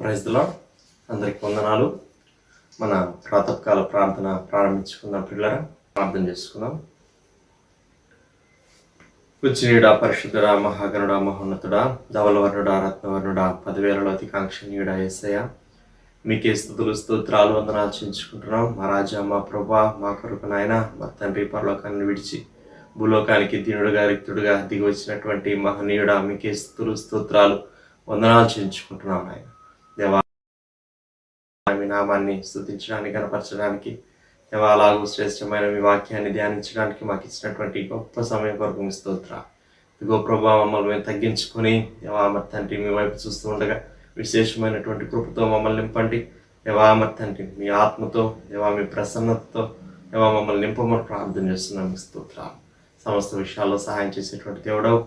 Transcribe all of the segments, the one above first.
Praise the lord. అందరికి వందనాలు. మన ప్రాతకాల ప్రార్థన ప్రారంభించుకున్న పిల్లరా ప్రార్థన చేసుకుందాం. పూజ్యుడా, పరిశుద్ధుడా, మహాగణుడా, మహోన్నతుడా, ధవలవర్ణుడా, రత్నవర్ణుడా, 10,000లో అతికాంక్షణీయుడా యేసయ్య, మీకే స్తుతులు స్తోత్రాలు వందనాలు చెల్లించుకుంటున్నాం. మా రాజా, మా ప్రభా, మా కొరకు నాయన, మా తండ్రి పరలోకాన్ని విడిచి భూలోకానికి దీనుడుగా రిక్తుడుగా దిగి వచ్చినటువంటి మహనీయుడా, మీకే స్తుతులు స్తోత్రాలు వందనాలు చెల్లించుకుంటున్నాం. నాయన దేవా, మీ నామాన్ని స్తుతించడానికి, కనపరచడానికి, దేవా, అలాగూ శ్రేష్టమైన మీ వాక్యాన్ని ధ్యానించడానికి మాకు ఇచ్చినటువంటి గొప్ప సమయం కొరకు మీ స్తోత్ర. ఇదిగో ప్రభా, మమ్మల్ని మేము తగ్గించుకొని దేవా మరి తండ్రి మీ వైపు చూస్తూ ఉండగా విశేషమైనటువంటి కృపతో మమ్మల్ని నింపండి. దేవా మరి తండ్రి మీ ఆత్మతో, దేవా మీ ప్రసన్నతతో దేవా మమ్మల్ని నింపమని ప్రార్థన చేస్తున్నాం. మీ స్తోత్ర. సమస్త విషయాల్లో సహాయం చేసేటువంటి దేవుడవు,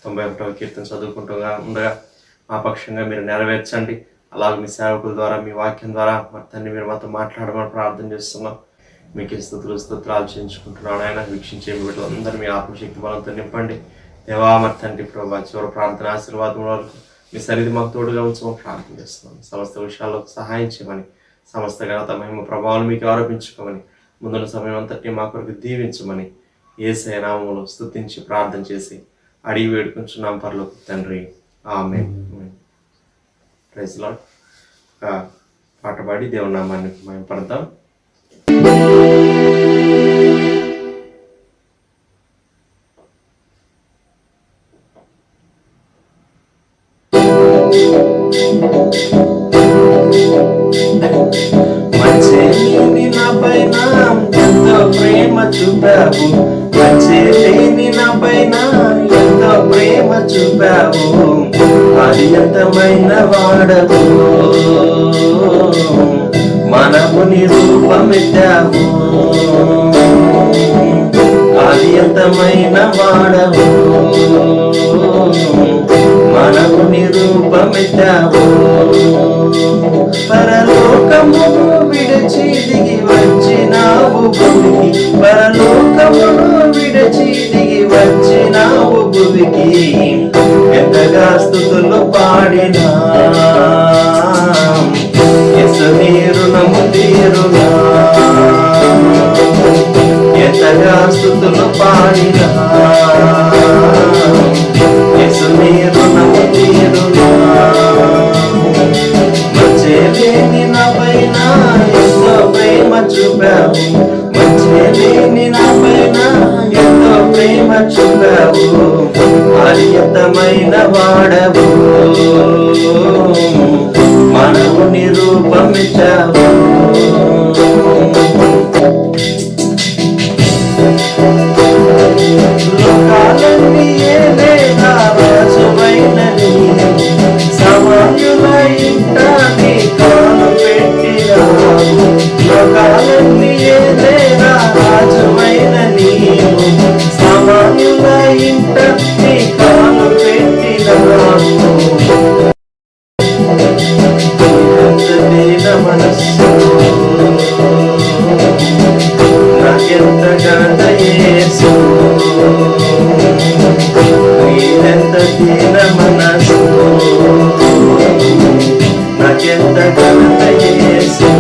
91వ కీర్తన చదువుకుంటూ ఉండగా మా పక్షంగా మీరు నెరవేర్చండి. అలాగే మీ సేవకుల ద్వారా, మీ వాక్యం ద్వారా మరి తండ్రి మీరు మాతో మాట్లాడమని ప్రార్థన చేస్తున్నాం. మీకు స్తుతులు స్తోత్రాలు చేయించుకుంటున్నాను. ఆయన వీక్షించే బిడ్డలందరూ మీ ఆత్మశక్తి బలంతో నింపండి. దేవా మరి తండ్రి ప్రభా, చివరి ప్రార్థన ఆశీర్వాదం వరకు మీ సన్నిధి మాకు తోడుగా ఉంచమని ప్రార్థన చేస్తున్నాం. సమస్త విషయాల్లో సహాయం చేయమని, సమస్త ఘనత మహిమ ప్రభావాలు మీకు ఆరోపించుకోమని, ముందున్న సమయం అంతటి మా కొరకు దీవించమని యేసయ్య నామములో స్తుతించి ప్రార్థన చేసి అడిగి వేడుకుంటున్నాం పరలోక తండ్రి. ఆమేన్. Praise the lord. పాట పాడి దేవుని నామాన్ని మహిమపడతాం. మంచి నాపైన ఎంతో ప్రేమ చూపావు, మంచి లేని నాపైన ఎంతో ప్రేమ చూపావు, అత్యంతమైన వాడవు, మనముని రూపమెత్తావు, అత్యంతమైన వాడవు, మనముని రూపమెత్తావు, పరలోకమును విడిచి దిగి వచ్చినావు భూమికి, పరలోకమును విడిచి దిగి వచ్చినావు భూమికి, ఎంతగా స్తుతులు పాడినా యేసు నీ రుణము తీరునా, ఎంతగా స్తుతులు పాడినా యేసు నీ రుణము తీరునా, మంచి నాపైన ఎంతో ప్రేమ చూపావు, మంచి లేని నాపైన ఎంతో ప్రేమ చూపావు, అత్యంతమైన వాడవు, మనము నిరూపమించావు, లోకాలన్నీ ఏలేనా రాజువైన నీవు, సామాన్యుల ఇంట నీ కాలు పెట్టినావు, లోకాలన్నీ ఏలేనా రాజువైన నీవు, సామాన్యుల ఇంట నీ కాలు పెట్టినావు, ఎంత మనస్సు నాకెంతగా దయేసు, నీవెంత దీన మనసు నాకెంతగా దయేసు,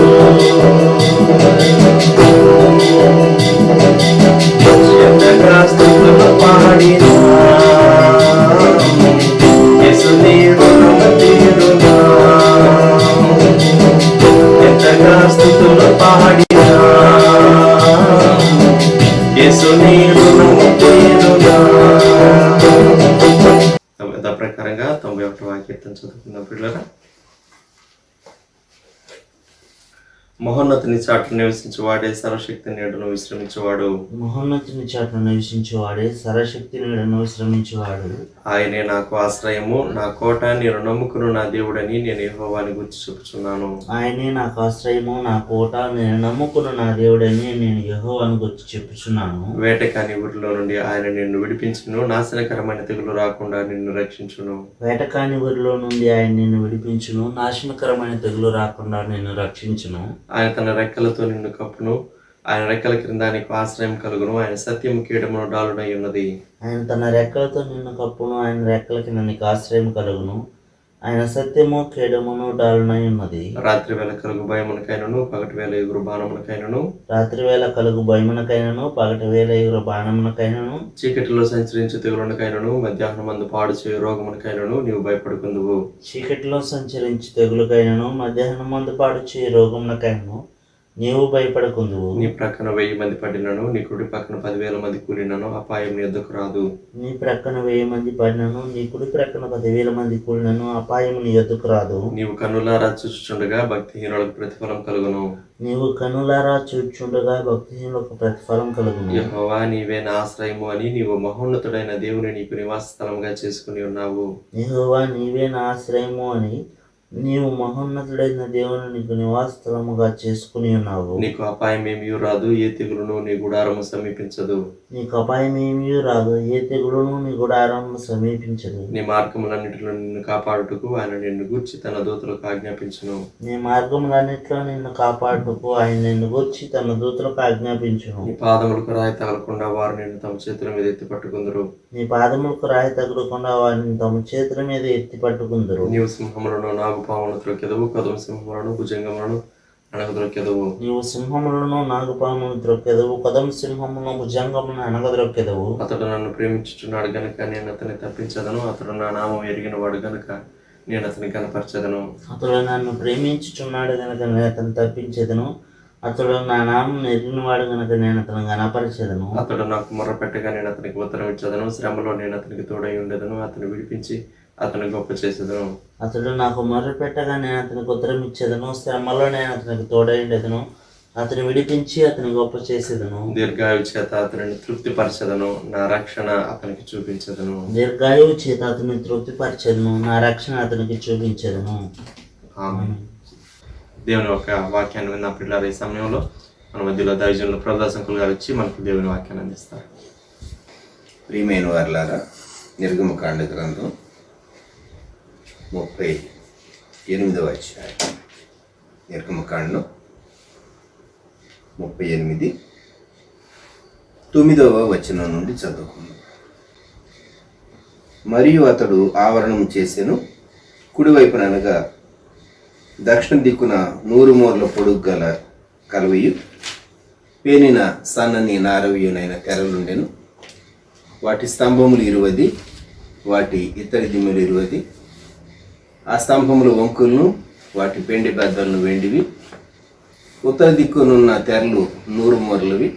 ఎంతగా స్తుతులు పాడినా యేసు నీ రుణము తీరునా, ఎంతగా స్తుతులు పాడినా యేసు నీ రుణము తీరునా. ప్రకారంగా 91వ కీర్తన చదువుకున్న పిల్లరా, మహోన్నతుని చాటు నివసించువాడే సర్వశక్తి నీడను విశ్రమించువాడు, మహోన్నతుని చాటును నివసించువాడే సర్వశక్తి నీడను విశ్రమించువాడు, ఆయనే నాకు ఆశ్రయము, నా కోట, నేను నమ్ముకును నా దేవుడని నేను యెహోవాని గురించి చెప్పుచున్నాను. ఆయనే నాకు ఆశ్రయము, నా కోట, నేను నమ్ముకున్న నా దేవుడని నేను యెహోవాని గురించి చెప్పుచున్నాను. వేటకాని ఊరిలో నుండి ఆయన నిన్ను విడిపించును, నాశనకరమైన తెగులు రాకుండా నిన్ను రక్షించును, వేటకాని ఊరిలో నుండి ఆయన నిన్ను విడిపించును, నాశనకరమైన తెగులు రాకుండా నిన్ను రక్షించును, ఆయన తన రెక్కలతో నిన్ను కప్పును, ఆయన రెక్కల క్రింద నీకు ఆశ్రయం కలుగును, ఆయన సత్యము కీడమును డాలునై ఉన్నది, ఆయన తన రెక్కలతో నిన్ను కప్పును, ఆయన రెక్కల కింద నీకు ఆశ్రయం కలుగును, ఆయన సత్యము కేడమును డాలునై ఉన్నది. రాత్రి వేళ కలుగు భయమునకైనను పగటి వేళ ఎగురు బాణమునకైనను రాత్రి వేళ కలుగు భయమునకైనను పగటి వేళ ఎగురు బాణమునకైనను చీకటిలో సంచరించు తెగులునకైనను మధ్యాహ్నం మందు పాడు చేయు రోగమునకైనను నీవు భయపడుకుందువు. చీకటిలో సంచరించి తెగులుకైనను మధ్యాహ్నం మందు పాడు చేయి రోగమునకైనను నీవు భయపడకుందువు. నీ ప్రక్కన 1000 మంది పడినను నీ కుడి పక్కన 10,000 మంది కూలినను అపాయం నీ ఎద్దకు రాదు. నీ ప్రక్కన 1000 మంది పడినను నీ కుడి ప్రక్కన 10,000 మంది కూలినను అపాయం నీ ఎద్దుకు రాదు. నీవు కన్నులారా చూచుచుండగా భక్తిహీనులకు ప్రతిఫలం కలుగును. నీవు కనులారా చూచుండగా భక్తిహీనులకు ప్రతిఫలం కలుగును. యెహోవా నీవే నా ఆశ్రయము అని నీవు మహోన్నతుడైన దేవుని నీకు నివాస స్థలముగా చేసుకుని ఉన్నావు. యెహోవా నీవే నా ఆశ్రయము అని నీవు మహోన్నతుడైన దేవుని నీకు నివాస స్థలముగా చేసుకుని ఉన్నావు. నీకు అపాయం ఏమీ రాదు, ఏ తెగులును నీ గుడారము సమీపించదు. నీకు అపాయం ఏమీ రాదు, ఏ తెగులును నీ గుడారము సమీపించదు. నీ మార్గములన్నిటిలో నిన్ను కాపాడుటకు ఆయన నిన్ను గూర్చి తన దూతలకు ఆజ్ఞాపించును. నీ మార్గములన్నిటిలో నిన్ను కాపాడుటకు ఆయన నిన్ను గూర్చి తన దూతలకు ఆజ్ఞాపించును. నీ పాదములకు రాయి తగలకుండా వారు నిన్ను తమ చేతుల మీద ఎత్తి పట్టుకుందరు. నీ పాదములకు రాయి తగలకుండా వారిని తమ చేతుల మీద ఎత్తి పట్టుకుందరు. నీవు సింహములను నాగుపాములను త్రొక్కెదవు, కదమ సింహములను భుజంగములను అనగద్రొక్కెదవు. నీవు సింహములను నాగుపామును త్రొక్కెదవు, కదమ సింహమును భుజంగమును అనగద్రొక్కెదవు. అతడు నన్ను ప్రేమించుచున్నాడు గనుక నేను అతన్ని తప్పించదను, అతడు నా నామం ఎరిగిన వాడు గనుక నేను అతని కనపరచదను. అతడు నన్ను ప్రేమించుచున్నాడు గనుక నేను అతను తప్పించదను, అతడు నా నామం ఎరిగిన వాడు గనుక నేను అతను కనపరచదను. అతడు నాకు మొర్రపెట్టగా నేను అతనికి ఉత్తరం ఇచ్చదను, శ్రమలో నేను అతనికి తోడై ఉండేదను, అతను విడిపించి అతను గొప్ప చేసేదను. అతడు నాకు మొర్రపెట్టగా నేను అతనికి ఉత్తరం ఇచ్చేదను, శ్రమలో నేను అతనికి తోడై ఉండేదను, అతను విడిపించి అతని గొప్ప చేసేదను. దీర్ఘాయువు చేత అతనిని తృప్తిపరచదను, నా రక్షణ అతనికి చూపించదను. దీర్ఘాయువు చేత అతని తృప్తిపరచదను, నా రక్షణ అతనికి చూపించదను. ఆమేన్. దేవుని యొక్క వాక్యాన్ని విన్న పిల్లల ఈ సమయంలో మన మధ్యలో దైవజనులు ప్రదర్శకులు గారు వచ్చి మనకు దేవుని వాక్యాన్ని అందిస్తారు. ప్రియమైన వారులారా, నిర్గమకాండ గ్రంథం 38వ అధ్యాయం. నిర్గమకాండం 38 9వ వచనం నుండి చదువుకుందాం. మరియు అతడు ఆవరణం చేసెను, కుడివైపున అనగా దక్షిణ దిక్కున 100 మూరల పొడుగు గల కలవయు పేనిన సన్నని నారవీయునైన తెరలుండెను. వాటి స్తంభములు 20, వాటి ఇత్తడి దిమ్మెలు 20. ఆ స్తంభముల వంకులను వాటి పెండి బద్దలను వెండివి. ఉత్తర దిక్కునున్న తెరలు 100 మూరలవి.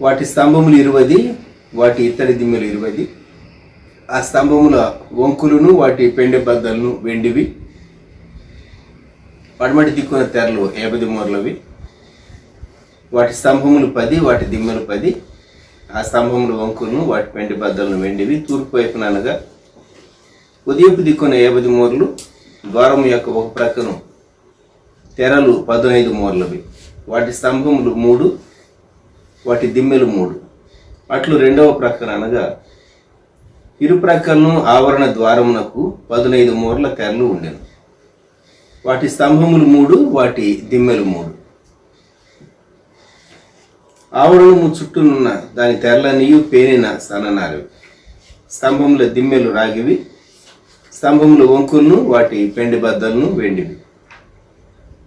వాటి స్తంభములు 20, వాటి ఇత్తడి దిమ్మెలు 20. ఆ స్తంభముల వంకులను వాటి పెండి బద్దలను వెండివి. పడమటి దిక్కున తెరలు 50 మూరలవి. వాటి స్తంభములు 10, వాటి దిమ్మెలు 10. ఆ స్తంభముల వంకులను వాటి పెండి బద్దలను వెండివి. తూర్పు వైపున అనగా ఉదయపు దిక్కున 50 మూరలు. ద్వారం యొక్క ఒక ప్రక్కను తెరలు 15 మూరలవి. వాటి స్తంభములు 3, వాటి దిమ్మెలు 3. అట్లు రెండవ ప్రక్కన అనగా ఇరు ప్రక్కలను ఆవరణ ద్వారమునకు 15 మూరల తెరలు ఉండెను. వాటి స్తంభములు 3, వాటి దిమ్మెలు 3. ఆవరణము చుట్టూనున్న దాని తెరలనియు పేనిన సన్ననారవి. స్తంభముల దిమ్మెలు రాగివి. స్తంభముల వంకులను వాటి పెండి బద్దలను వెండివి.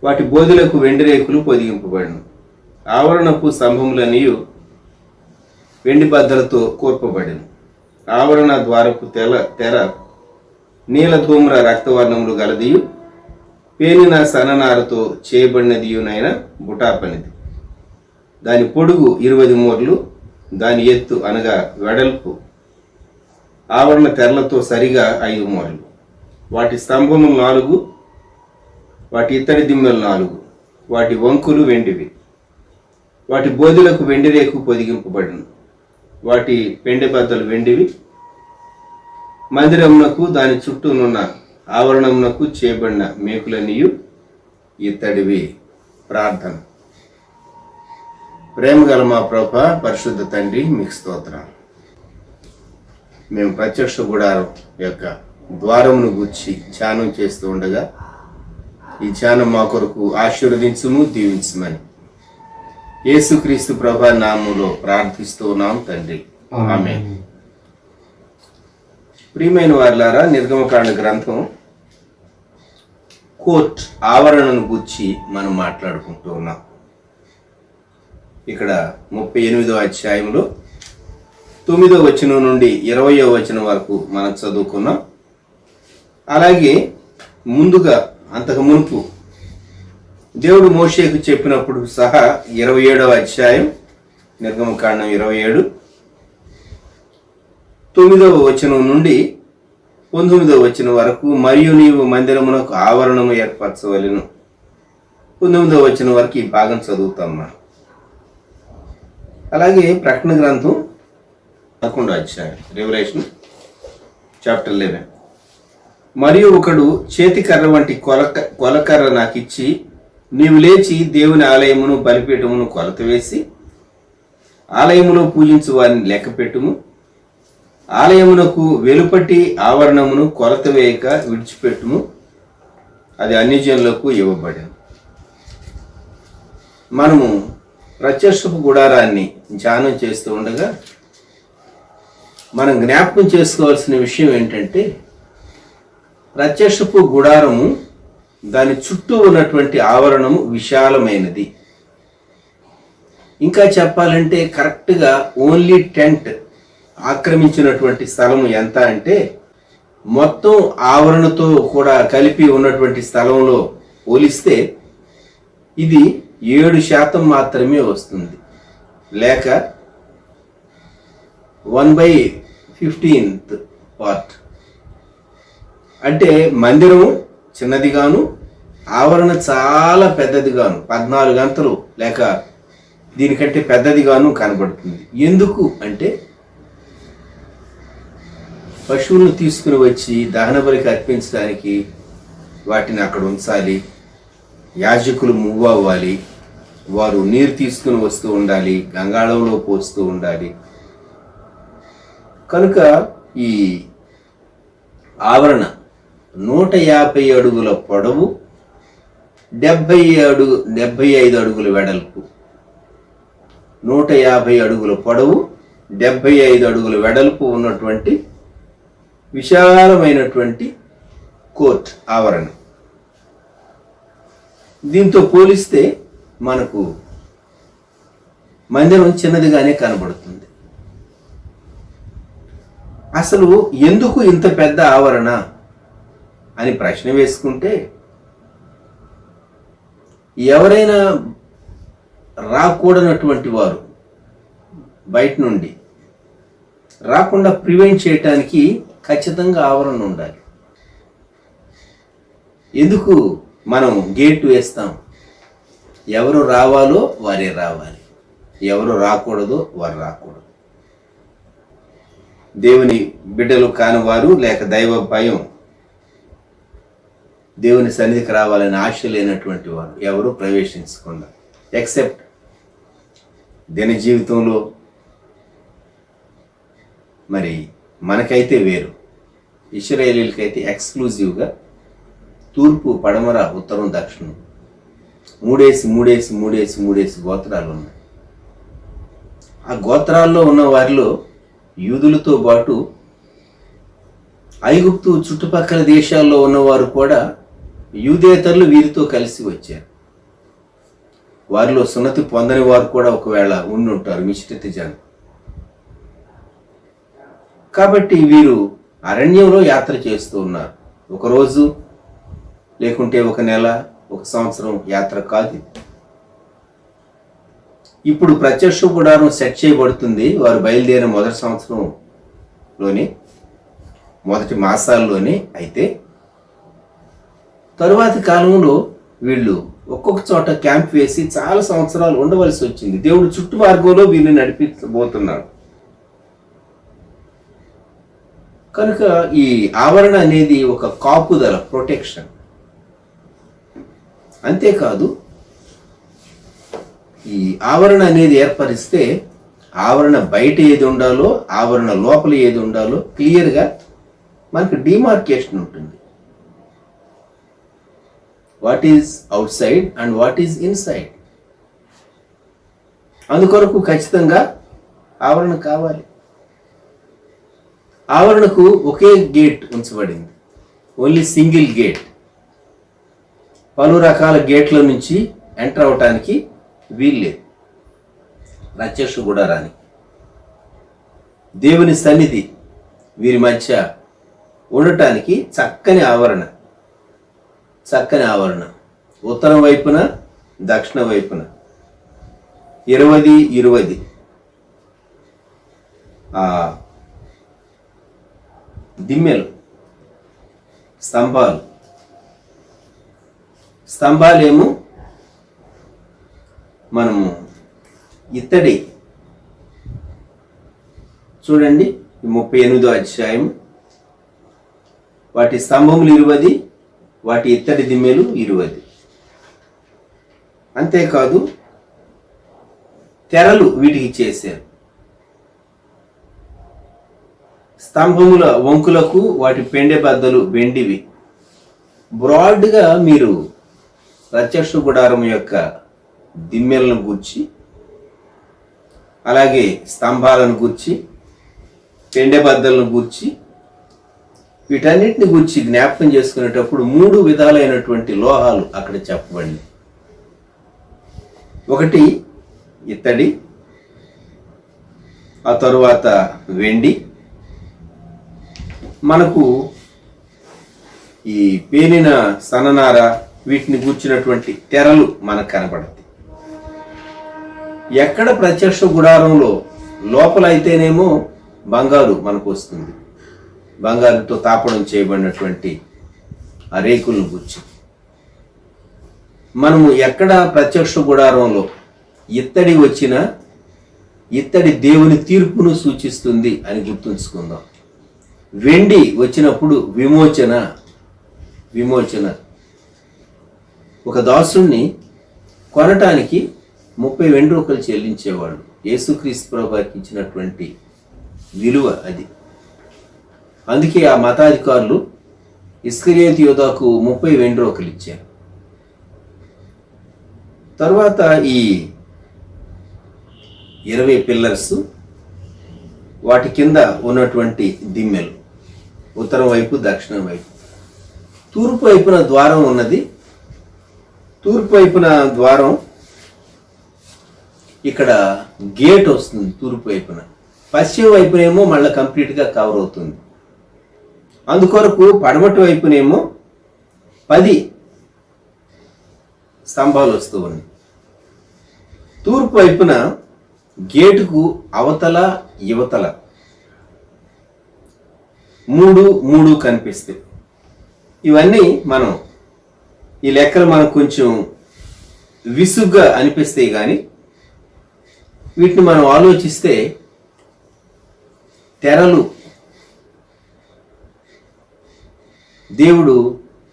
వాటి బోధులకు వెండి రేకులు పొదిగింపబడిను. ఆవరణపు స్తంభములనియు వెండి బద్దలతో కూర్పబడిను. ఆవరణ ద్వారపు తెర నీల ధూమ్ర రక్తవర్ణములు గలదియు పేనిన సన్ననారతో చేయబడినదియునైన బుటాపనిది. దాని పొడుగు 20 మూరలు, దాని ఎత్తు అనగా వెడల్పు ఆవరణ తెరలతో సరిగా 5 మూరలు. వాటి స్తంభములు 4, వాటి ఇత్తడి దిమ్మెలు 4. వాటి వంకులు వెండివి. వాటి బోధులకు వెండి రేకు పొదిగింపబడిను. వాటి పెండె బద్దలు వెండివి. మందిరమునకు దాని చుట్టూనున్న ఆవరణమునకు చేయబడిన మేకులనియు ఇత్తడివి. ప్రార్థన. ప్రేమగల మా ప్రభువా, పరిశుద్ధ తండ్రి, మీకు స్తోత్రం. మేము ప్రత్యక్ష గుడారం యొక్క ద్వారమును గూర్చి ధ్యానం చేస్తూ ఉండగా ఈ ధ్యానం మా కొరకు ఆశీర్వదించుము, దీవించమని యేసుక్రీస్తు ప్రభు నామములో ప్రార్థిస్తూ ఉన్నాం తండ్రి, ఆమేన్. ప్రియమైన వారులారా, నిర్గమకాండ గ్రంథం కోర్ట్ ఆవరణను గురించి మనం మాట్లాడుకుంటూ ఉన్నాం. ఇక్కడ 38వ అధ్యాయంలో 9వ వచనం నుండి 20వ వచనం వరకు మనం చదువుకున్నాం. అలాగే ముందుగా అంతకు మునుపు దేవుడు మోషేకు చెప్పినప్పుడు సహా 27వ అధ్యాయం నిర్గమకాండం 27 9వ వచనం నుండి 19వ వచనం వరకు, మరియు నీవు మందిరమునకు ఆవరణము ఏర్పరచవలెను. 19వ వచనం వరకు ఈ భాగం చదువుతాం మనం. అలాగే ప్రకటన గ్రంథం 11వ అధ్యాయం, రెవల్యూషన్ చాప్టర్ 11. మరియు ఒకడు చేతికర్ర వంటి కొలకర్ర నాకిచ్చి, నీవు లేచి దేవుని ఆలయమును బలిపీఠమును కొలత వేసి ఆలయములో పూజించు వారిని లెక్కపెట్టుము. ఆలయమునకు వెలుపటి ఆవరణమును కొలత వేయక విడిచిపెట్టుము, అది అన్యజనులకు ఇవ్వబడింది. మనము ప్రత్యక్షపు గుడారాన్ని ధ్యానం చేస్తూ ఉండగా మనం జ్ఞాపకం చేసుకోవాల్సిన విషయం ఏంటంటే, ప్రత్యక్షపు గుడారము దాని చుట్టూ ఉన్నటువంటి ఆవరణము విశాలమైనది. ఇంకా చెప్పాలంటే కరెక్ట్గా ఓన్లీ టెంట్ ఆక్రమించినటువంటి స్థలము ఎంత అంటే, మొత్తం ఆవరణతో కూడా కలిపి ఉన్నటువంటి స్థలంలో పోలిస్తే ఇది 7% మాత్రమే వస్తుంది, లేక 1/15 పార్ట్. అంటే మందిరము చిన్నదిగాను ఆవరణ చాలా పెద్దదిగాను 14 అంతలు లేక దీనికంటే పెద్దదిగాను కనబడుతుంది. ఎందుకు అంటే, పశువులను తీసుకుని వచ్చి దహన బలికి అర్పించడానికి వాటిని అక్కడ ఉంచాలి, యాజకులు మూవ్ అవ్వాలి, వారు నీరు తీసుకుని వస్తూ ఉండాలి, గంగాళంలో పోస్తూ ఉండాలి. కనుక ఈ ఆవరణ 150 అడుగుల పొడవు, 75 అడుగుల వెడల్పు. 150 అడుగుల పొడవు, 75 అడుగుల వెడల్పు ఉన్నటువంటి విశాలమైనటువంటి కోర్ట్ ఆవరణ. దీంతో పోలిస్తే మనకు మందిరం చిన్నదిగానే కనబడుతుంది. అసలు ఎందుకు ఇంత పెద్ద ఆవరణ అని ప్రశ్న వేసుకుంటే, ఎవరైనా రాకూడనటువంటి వారు బయట నుండి రాకుండా ప్రివెంట్ చేయటానికి ఖచ్చితంగా ఆవరణ ఉండాలి. ఎందుకు మనం గేట్ వేస్తాం? ఎవరు రావాలో వారే రావాలి, ఎవరు రాకూడదో వారు రాకూడదు. దేవుని బిడ్డలు కానివారు లేక దైవ భయం, దేవుని సన్నిధికి రావాలని ఆశ లేనటువంటి వారు ఎవరు ప్రవేశించకుండా, ఎక్సెప్ట్ దిన జీవితంలో మరి మనకైతే వేరు, ఇశ్రాయేలీలకైతే ఎక్స్క్లూజివ్గా తూర్పు, పడమర, ఉత్తరం, దక్షిణం 3 గోత్రాలు ఉన్నాయి. ఆ గోత్రాల్లో ఉన్న వారిలో యూదులతో పాటు ఐగుప్తు చుట్టుపక్కల దేశాల్లో ఉన్నవారు కూడా యూదేతరులు వీరితో కలిసి వచ్చారు. వారిలో సున్నతి పొందని వారు కూడా ఒకవేళ ఉండి ఉంటారు, మిశ్రిత జనం. కాబట్టి వీరు అరణ్యంలో యాత్ర చేస్తూ ఉన్నారు. ఒకరోజు లేకుంటే ఒక నెల, ఒక సంవత్సరం యాత్ర కాదు. ఇప్పుడు ప్రత్యక్ష గుడారం సెట్ చేయబడుతుంది వారు బయలుదేరిన మొదటి సంవత్సరంలోనే, మొదటి మాసాల్లోనే. అయితే తరువాతి కాలంలో వీళ్ళు ఒక్కొక్క చోట క్యాంప్ వేసి చాలా సంవత్సరాలు ఉండవలసి వచ్చింది. దేవుడు చుట్టూ మార్గంలో వీరిని నడిపించబోతున్నాడు. కనుక ఈ ఆవరణ అనేది ఒక కాపుదల, ప్రొటెక్షన్. అంతేకాదు, ఈ ఆవరణ అనేది ఏర్పరిస్తే ఆవరణ బయట ఏది ఉండాలో, ఆవరణ లోపల ఏది ఉండాలో క్లియర్గా మనకు డిమార్కేషన్ ఉంటుంది. What is out side and what is inside. అందుకొరకు ఖచ్చితంగా ఆవరణ కావాలి. ఆవరణకు ఒకే గేట్ ఉంచబడింది, ఓన్లీ సింగిల్ గేట్. పలు రకాల గేట్ల నుంచి ఎంటర్ అవటానికి వీల్లేదు. ప్రత్యక్ష గుడారానికి దేవుని సన్నిధి వీరి మధ్య ఉండటానికి చక్కని ఆవరణ ఉత్తరం వైపున దక్షిణ వైపున 20 ఆ దిమ్మెలు స్తంభాలేమో మనము ఇత్తడి, చూడండి 38వ అధ్యాయం, వాటి స్తంభములు 20, వాటి ఇత్తడి దిమ్మెలు 20. అంతేకాదు తెరలు వీటికి చేశారు. స్తంభముల వంకులకు వాటి పెండె బద్దలు వెండివి. బ్రాడ్గా మీరు ప్రత్యక్ష గుడారం యొక్క దిమ్మెలను గూర్చి, అలాగే స్తంభాలను గూర్చి, పెండె బద్దలను గూర్చి, వీటన్నిటిని గూర్చి జ్ఞాపకం చేసుకునేటప్పుడు 3 విధాలైనటువంటి లోహాలు అక్కడ చెప్పబడింది. ఒకటి ఇత్తడి, ఆ తరువాత వెండి, మనకు ఈ పేనిన సన్ననార వీటిని గూర్చినటువంటి తెరలు మనకు కనపడతాయి. ఎక్కడ ప్రత్యక్ష గుడారంలో లోపల అయితేనేమో బంగారు మనకు వస్తుంది, బంగారుతో తాపడం చేయబడినటువంటి ఆ రేకులను గూర్చి. మనము ఎక్కడ ప్రత్యక్ష గుడారంలో ఇత్తడి వచ్చినా ఇత్తడి దేవుని తీర్పును సూచిస్తుంది అని గుర్తుంచుకుందాం. వెండి వచ్చినప్పుడు విమోచన. ఒక దాసుణ్ణి కొనటానికి 30 వెండి రూపాయలు చెల్లించేవాళ్ళు. యేసుక్రీస్తు ప్రభువుకి ఇచ్చినటువంటి విలువ అది. అందుకే ఆ మతాధికారులు ఇస్కరియోతు యోధాకు 30 వెండి రూపాయలు ఇచ్చారు. తర్వాత ఈ 20 పిల్లర్స్, వాటి కింద ఉన్నటువంటి దిమ్మెలు ఉత్తరం వైపు దక్షిణం వైపు. తూర్పు వైపున ద్వారం ఉన్నది. తూర్పు వైపున ద్వారం, ఇక్కడ గేట్ వస్తుంది తూర్పు వైపున. పశ్చిమ వైపునేమో మళ్ళీ కంప్లీట్గా కవర్ అవుతుంది. అందుకొరకు పడమటి వైపునేమో 10 స్తంభాలు వస్తూ ఉన్నాయి. తూర్పు వైపున గేటుకు అవతల యువతల 3 కనిపిస్తాయి. ఇవన్నీ మనం ఈ లెక్కలు మనకు కొంచెం విసుగ్గా అనిపిస్తాయి, కానీ వీటిని మనం ఆలోచిస్తే తెరలు, దేవుడు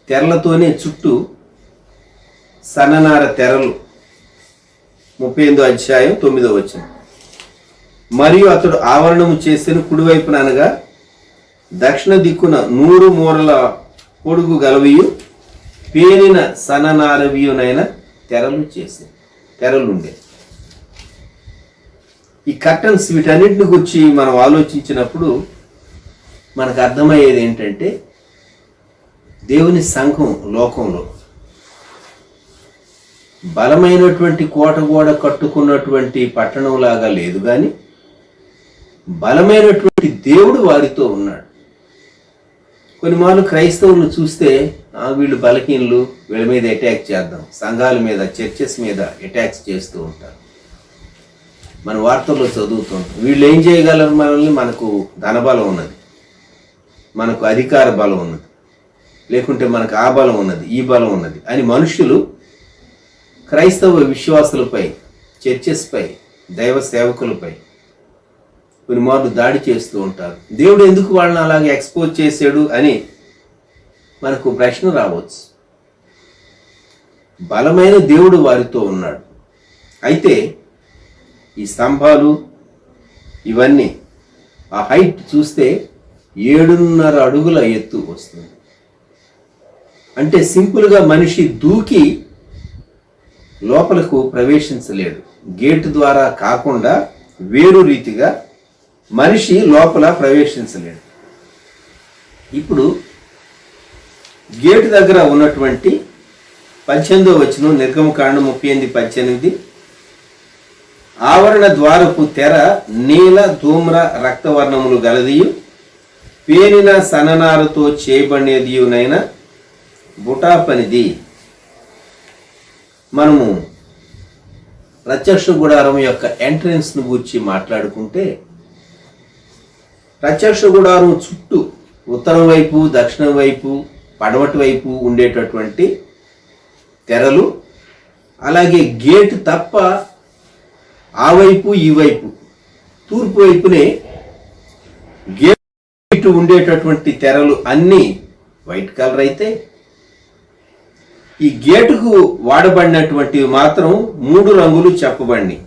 తెరలతోనే చుట్టూ సన్ననార తెరలు. 38వ అధ్యాయం 9వ వచనం. మరియు అతడు ఆవరణము చేసిన కుడివైపున అనగా దక్షిణ దిక్కున 100 మూరల పొడుగు గలవియు పేనిన సన్ననారవియునైన తెరలుండే. ఈ కర్టన్స్ వీటన్నిటిని గురించి మనం ఆలోచించినప్పుడు మనకు అర్థమయ్యేది ఏంటంటే, దేవుని సంఘం లోకంలో బలమైనటువంటి కోట గోడ కట్టుకున్నటువంటి పట్టణం లాగా లేదు, కానీ బలమైనటువంటి దేవుడు వారితో ఉన్నాడు. కొన్ని మార్లు క్రైస్తవులను చూస్తే వీళ్ళు బలహీనులు, వీళ్ళ మీద అటాక్ చేద్దాం, సంఘాల మీద, చర్చెస్ మీద అటాక్స్ చేస్తూ ఉంటారు. మన వార్తల్లో చదువుతుంటాం. వీళ్ళు ఏం చేయగలరు మనల్ని? మనకు ధనబలం ఉన్నది, మనకు అధికార బలం ఉన్నది, లేకుంటే మనకు ఆ బలం ఉన్నది, ఈ బలం ఉన్నది అని మనుషులు క్రైస్తవ విశ్వాసులపై, చర్చెస్పై, దైవ సేవకులపై కొన్ని మార్లు దాడి చేస్తూ ఉంటారు. దేవుడు ఎందుకు వాళ్ళని అలాగే ఎక్స్పోజ్ చేశాడు అని మనకు ప్రశ్న రావచ్చు. బలమైన దేవుడు వారితో ఉన్నాడు. అయితే ఈ స్తంభాలు ఇవన్నీ ఆ హైట్ చూస్తే 7.5 అడుగుల ఎత్తు వస్తుంది. అంటే సింపుల్గా మనిషి దూకి లోపలకు ప్రవేశించలేడు. గేటు ద్వారా కాకుండా వేరు రీతిగా మనిషి లోపల ప్రవేశించలేడు. ఇప్పుడు గేటు దగ్గర ఉన్నటువంటి 18వ వచనం, నిర్గమకాండం 38:18. ఆవరణ ద్వారపు తెర నీల ధూమ్ర రక్తవర్ణములు గలదియు పేనిన సననారతో చేయబడినదియునైన బుటా పనిది. మనము ప్రత్యక్ష గుడారం యొక్క ఎంట్రన్స్ను గురించి మాట్లాడుకుంటే, ప్రత్యక్ష గుడారం చుట్టూ ఉత్తరం వైపు, దక్షిణం వైపు, పడమటి వైపు ఉండేటటువంటి తెరలు, అలాగే గేటు తప్ప ఆ వైపు ఈ వైపు తూర్పు వైపునే గేటు ఉండేటటువంటి తెరలు అన్నీ వైట్ కలర్ అయితే, ఈ గేటుకు వాడబడినటువంటివి మాత్రం 3 రంగులు చెప్పబడి,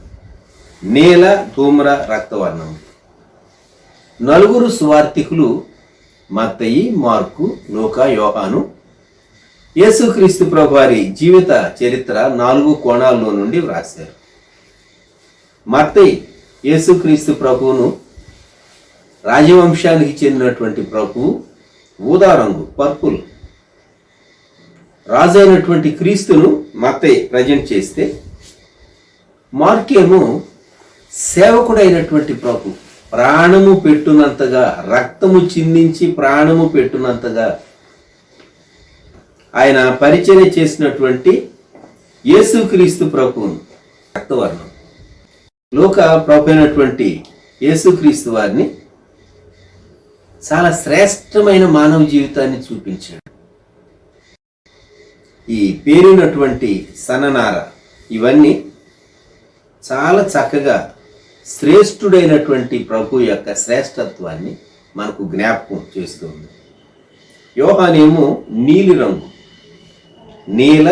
నీల ధూమ్ర రక్తవర్ణం. 4 సువార్తికులు మత్తయి, మార్కు, లూకా, యోహాను యేసుక్రీస్తు ప్రభువారి జీవిత చరిత్ర 4 కోణాల్లో నుండి వ్రాశారు. మత్తయి యేసుక్రీస్తు ప్రభువును, రాజవంశానికి చెందినటువంటి ప్రభువు, ఊదా రంగు పర్పుల్, రాజు అయినటువంటి క్రీస్తును మత్తయి ప్రజెంట్ చేస్తే, మార్కేమో సేవకుడైనటువంటి ప్రభు, ప్రాణము పెట్టునంతగా, రక్తము చిందించి ప్రాణము పెట్టునంతగా ఆయన పరిచర్య చేసినటువంటి యేసుక్రీస్తు ప్రభువును, రక్తవర్ణం. లోక ప్రభు అయినటువంటి యేసుక్రీస్తు వారిని చాలా శ్రేష్టమైన మానవ జీవితాన్ని చూపించాడు. ఈ పేరినటువంటి సననార ఇవన్నీ చాలా చక్కగా శ్రేష్ఠుడైనటువంటి ప్రభు యొక్క శ్రేష్టత్వాన్ని మనకు జ్ఞాపకం చేస్తుంది. యోహానేమో నీలి రంగు, నీల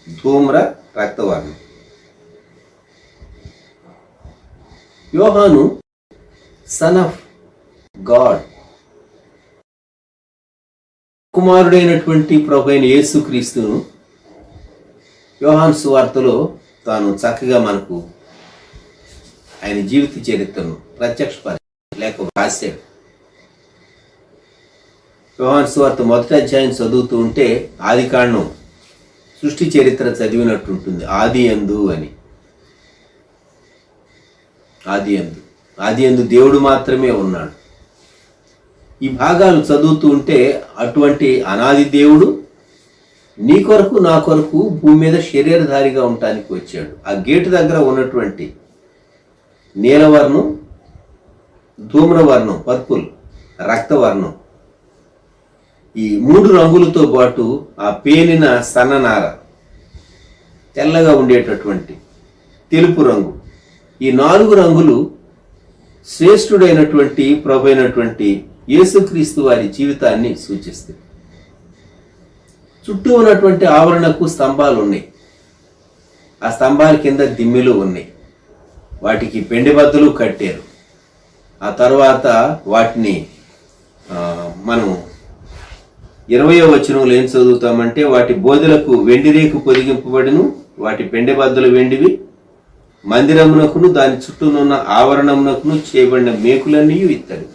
ధూమ్ర రక్తవర్ణం. యోహాను సన్ ఆఫ్ గాడ్, కుమారుడైనటువంటి ప్రభు అయిన యేసుక్రీస్తును యోహాను సువార్తలో తాను చక్కగా మనకు ఆయన జీవిత చరిత్రను ప్రత్యక్షపరిచాడు, లేక రాశాడు. యోహాను సువార్త 1వ అధ్యాయం చదువుతూ ఉంటే ఆదికాండం సృష్టి చరిత్ర చదివినట్టు ఉంటుంది. ఆది యందు అని, ఆది యందు దేవుడు మాత్రమే ఉన్నాడు. ఈ భాగాలు చదువుతూ ఉంటే అటువంటి అనాది దేవుడు నీ కొరకు నా కొరకు భూమి మీద శరీరధారిగా ఉండటానికి వచ్చాడు. ఆ గేటు దగ్గర ఉన్నటువంటి నీలవర్ణం, ధూమ్రవర్ణం పర్పుల్, రక్తవర్ణం, ఈ 3 రంగులతో పాటు ఆ పేనిన సన్ననార, తెల్లగా ఉండేటటువంటి తెలుపు రంగు, ఈ 4 రంగులు శ్రేష్ఠుడైనటువంటి ప్రభు అయినటువంటి యేసుక్రీస్తు వారి జీవితాన్ని సూచిస్తాయి. చుట్టూ ఉన్నటువంటి ఆవరణకు స్తంభాలు ఉన్నాయి. ఆ స్తంభాల కింద దిమ్మెలు ఉన్నాయి. వాటికి పెండెబద్దలు కట్టారు. ఆ తర్వాత వాటిని మనం 20వ వచనంలో ఏం చదువుతామంటే, వాటి బోధలకు వెండి రేకు పొదిగింపబడిను, వాటి పెండెబద్దలు వెండివి, మందిరమునకును దాని చుట్టూనున్న ఆవరణమునకును చేయబడిన మేకులన్నీ ఇత్తడి.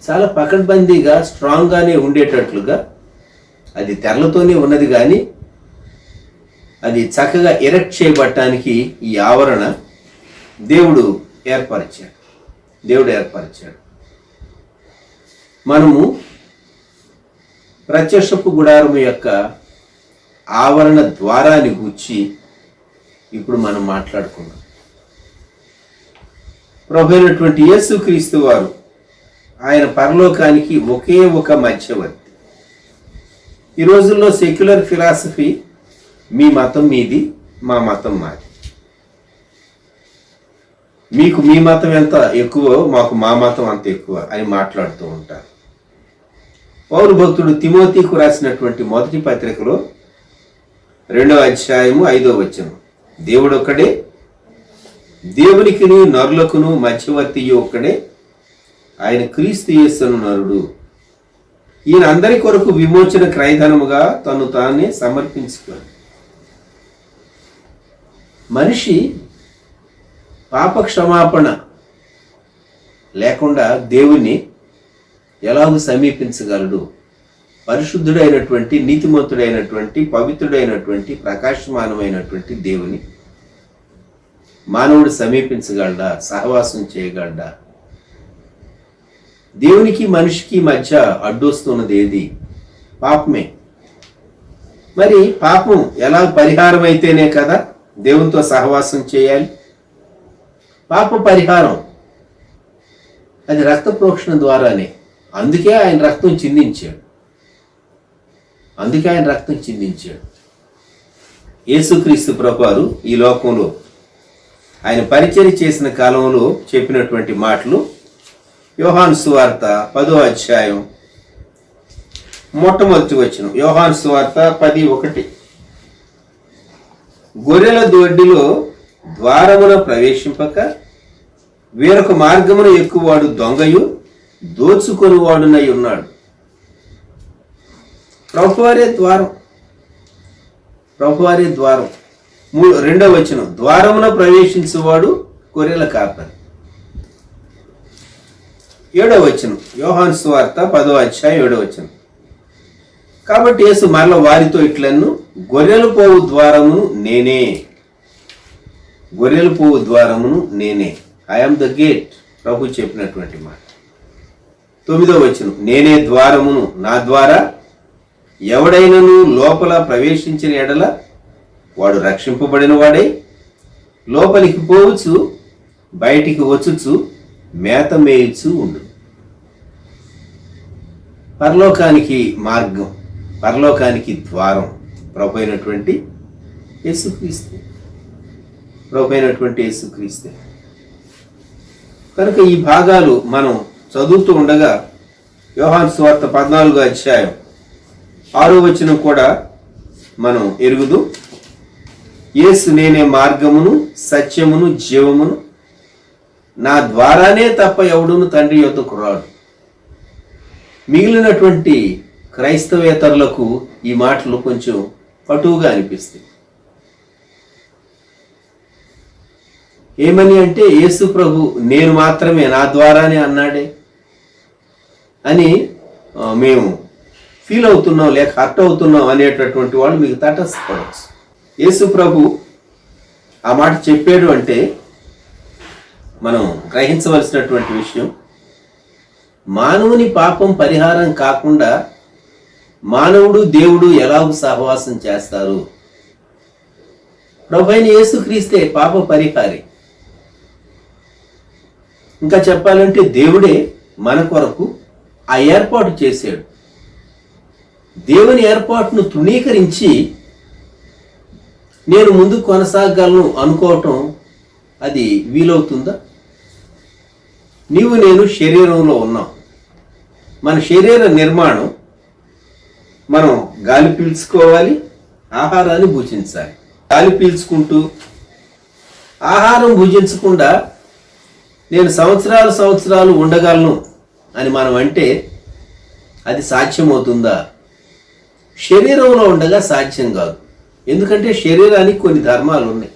చాలా పకడ్బందీగా స్ట్రాంగ్గానే ఉండేటట్లుగా, అది తెరలతోనే ఉన్నది కానీ అది చక్కగా ఎరెక్ట్ చేయబడటానికి ఈ ఆవరణ దేవుడు ఏర్పరిచాడు. మనము ప్రత్యక్షపు గుడారము యొక్క ఆవరణ ద్వారాన్ని గూర్చి ఇప్పుడు మనం మాట్లాడుకున్నాం. ప్రభు అయినటువంటి యేసుక్రీస్తు వారు ఆయన పరలోకానికి ఒకే ఒక మధ్యవర్తి. ఈ రోజుల్లో సెక్యులర్ ఫిలాసఫీ మీ మతం మీది, మా మతం మాది, మీకు మీ మతం ఎంత ఎక్కువ, మాకు మా మతం అంత ఎక్కువ అని మాట్లాడుతూ ఉంటారు. పౌలు భక్తుడు తిమోతికు రాసినటువంటి 1వ పత్రికలో 2వ అధ్యాయము 5వ వచనం, దేవుడు ఒక్కడే, దేవునికిని నరులకును మధ్యవర్తి ఒక్కడే, ఆయన క్రీస్తు యేసును నరుడు. ఈయన అందరి కొరకు విమోచన క్రయధనముగా తను తానే సమర్పించుకోడు. మనిషి పాప క్షమాపణ లేకుండా దేవుణ్ణి ఎలాగూ సమీపించగలడు పరిశుద్ధుడైనటువంటి, నీతిమంతుడైనటువంటి, పవిత్రుడైనటువంటి, ప్రకాశమానమైనటువంటి దేవుని మానవుడు సమీపించగలడా? సహవాసం చేయగలడా? దేవునికి మనిషికి మధ్య అడ్డొస్తున్నది ఏది? పాపమే. మరి పాపం ఎలా పరిహారం అయితేనే కదా దేవునితో సహవాసం చేయాలి. పాప పరిహారం అది రక్త ప్రోక్షణ ద్వారానే. అందుకే ఆయన రక్తం చిందించాడు. యేసుక్రీస్తు ప్రభువారు ఈ లోకంలో ఆయన పరిచర్య చేసిన కాలంలో చెప్పినటువంటి మాటలు యోహాను సువార్త 10వ అధ్యాయం మొట్టమొదటి వచనం. యోహాను సువార్త 10:1. గొర్రెల దొడ్డిలో ద్వారమున ప్రవేశింపక వేరొక మార్గమున ఎక్కువాడు దొంగయు దోచుకొనివాడునై ఉన్నాడు. ప్రభువారే ద్వారం. 2వ వచనం. ద్వారమున ప్రవేశించువాడు గొర్రెల కాపరి. 7వ వచనం. యోహాను సువార్త 10వ అధ్యాయం 7వ వచనం. కాబట్టి యేసు మరల వారితో ఇట్లను, గొర్రెలు పోవు ద్వారమును నేనే. I'm the gate. ప్రభు చెప్పినటువంటి మాట. 9వ వచనం. నేనే ద్వారమును, నా ద్వారా ఎవడైనను లోపల ప్రవేశించిన ఎడల వాడు రక్షింపబడిన వాడై లోపలికి పోవచ్చు, బయటికి వచ్చుచు మేత మేయుచు ఉండు. పరలోకానికి మార్గం, పరలోకానికి ద్వారం ప్రభు అయినటువంటి యేసుక్రీస్తే. కనుక ఈ భాగాలు మనం చదువుతూ ఉండగా యోహాను సువార్త 14వ అధ్యాయం 6వ వచనం కూడా మనం ఎరుగుదు. యేసు నేనే మార్గమును, సత్యమును, జీవమును, నా ద్వారానే తప్ప ఎవడును తండ్రి యొద్దకు రాడు. మిగిలినటువంటి క్రైస్తవేతరులకు ఈ మాటలు కొంచెం కటువుగా అనిపిస్తాయి. ఏమని అంటే, యేసు ప్రభు నేను మాత్రమే, నా ద్వారానే అన్నాడే అని మేము ఫీల్ అవుతున్నాం, లేక హర్ట్ అవుతున్నాం అనేటటువంటి వాళ్ళు మీకు తటస్థపడవచ్చు. యేసు ప్రభు ఆ మాట చెప్పాడు అంటే మనం గ్రహించవలసినటువంటి విషయం, మానవుని పాపం పరిహారం కాకుండా మానవుడు దేవుడు ఎలాగూ సహవాసం చేస్తారు? ప్రభువైన యేసుక్రీస్తే పాప పరిహారి. ఇంకా చెప్పాలంటే దేవుడే మన కొరకు ఆ ఏర్పాటు చేశాడు. దేవుని ఏర్పాటును తృణీకరించి నేను ముందు కొనసాగలను అనుకోవటం అది వీలవుతుందా? నీవు నేను శరీరంలో ఉన్నాం. మన శరీర నిర్మాణం, మనం గాలి పీల్చుకోవాలి, ఆహారాన్ని భుజించాలి. గాలి పీల్చుకుంటూ ఆహారం భుజించకుండా నేను సంవత్సరాలు ఉండగలను అని మనం అంటే అది సాధ్యమవుతుందా? శరీరంలో ఉండగా సాధ్యం కాదు. ఎందుకంటే శరీరానికి కొన్ని ధర్మాలు ఉన్నాయి.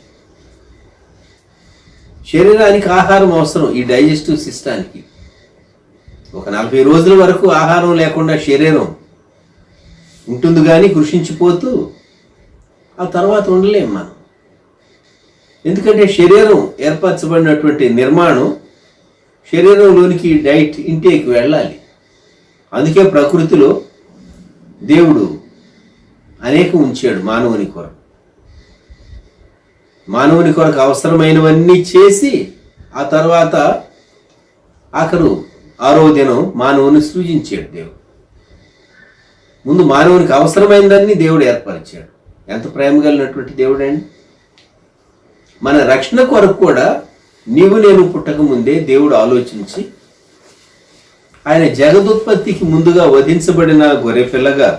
శరీరానికి ఆహారం అవసరం, ఈ డైజెస్టివ్ సిస్టానికి. ఒక 40 రోజుల వరకు ఆహారం లేకుండా శరీరం ఉంటుంది, కానీ కృషించిపోతూ ఆ తర్వాత ఉండలేం మనం. ఎందుకంటే శరీరం ఏర్పరచబడినటువంటి నిర్మాణం శరీరంలోనికి డైట్ ఇంటేక్ వెళ్ళాలి. అందుకే ప్రకృతిలో దేవుడు అనేకం ఉంచాడు మానవుని కొరకు అవసరమైనవన్నీ చేసి ఆ తర్వాత ఆరో దినం మానవుని సృజించాడు దేవుడు. ముందు మానవునికి అవసరమైనదాన్ని దేవుడు ఏర్పరిచాడు. ఎంత ప్రేమ కలిగినటువంటి దేవుడు అండి. మన రక్షణ కొరకు కూడా నీవు నేను పుట్టక ముందే దేవుడు ఆలోచించి ఆయన జగదుత్పత్తికి ముందుగా వధించబడిన గొర్రెపిల్లగా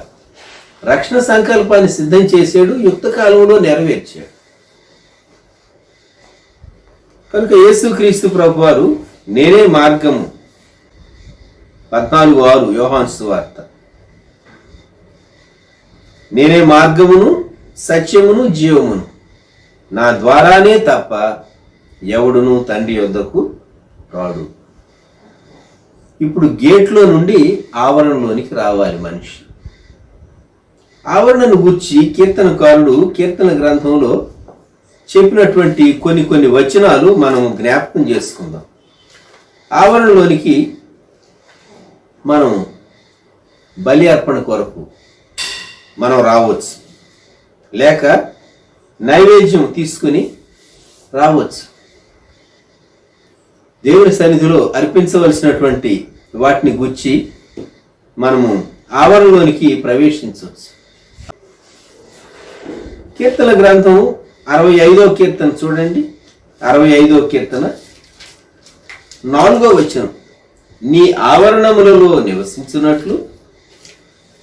రక్షణ సంకల్పాన్ని సిద్ధం చేశాడు, యుక్త కాలంలో నెరవేర్చాడు. కనుక యేసుక్రీస్తు ప్రభువారు నేనే మార్గము, 14:6 యోహాను సువార్త. నేనే మార్గమును, సత్యమును, జీవమును, నా ద్వారానే తప్ప ఎవడును తండ్రి యొద్దకు రాడు. ఇప్పుడు గేట్లో నుండి ఆవరణలోనికి రావాలి మనిషి. ఆవరణను గూర్చి కీర్తనకారుడు కీర్తన గ్రంథంలో చెప్పినటువంటి కొన్ని వచనాలు మనం జ్ఞాపకం చేసుకుందాం. ఆవరణలోనికి మనం బలి అర్పణ కొరకు మనం రావచ్చు, లేక నైవేద్యం తీసుకుని రావచ్చు. దేవుని సన్నిధిలో అర్పించవలసినటువంటి వాటిని గుచ్చి మనము ఆవరణలోనికి ప్రవేశించవచ్చు. కీర్తన గ్రంథం 65వ కీర్తన చూడండి. 65వ కీర్తన 4వ వచనం, నీ ఆవరణములలో నివసించున్నట్లు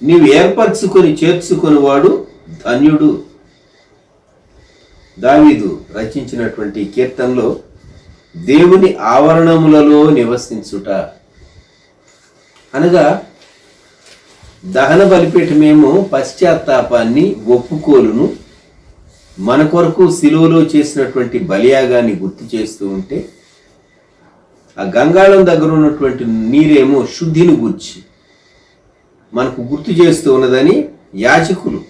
నీవు ఏర్పరచుకొని చేర్చుకొని వాడు ధన్యుడు. దావీదు రచించినటువంటి కీర్తనలో దేవుని ఆవరణములలో నివసించుట అనగా దహన బలిపీఠమేమో పశ్చాత్తాపాన్ని, ఒప్పుకోలును, మన కొరకు శిలువలో చేసినటువంటి బలియాగాన్ని గుర్తు చేస్తూ ఉంటే, ఆ గంగాళం దగ్గర ఉన్నటువంటి నీరేమో శుద్ధిని గూర్చి మనకు గుర్తు చేస్తూ ఉన్నదని యాజకులు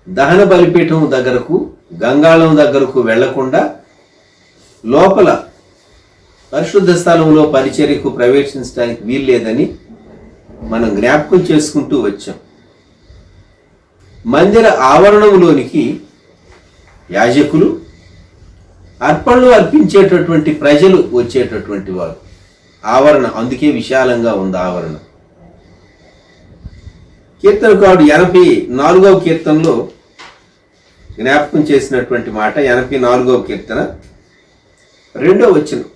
దహన బలిపీఠం దగ్గరకు, గంగాళం దగ్గరకు వెళ్లకుండా లోపల పరిశుద్ధ స్థలంలో పరిచర్యకు ప్రవేశించడానికి వీల్లేదని మనం జ్ఞాపకం చేసుకుంటూ వచ్చాం. మందిర ఆవరణంలోనికి యాజకులు, అర్పణలు అర్పించేటటువంటి ప్రజలు వచ్చేటటువంటి వారు. ఆవరణ అందుకే విశాలంగా ఉంది ఆవరణ. కీర్తనకారుడు 84వ కీర్తనలో జ్ఞాపకం చేసినటువంటి మాట, 84వ కీర్తన 2వ వచనం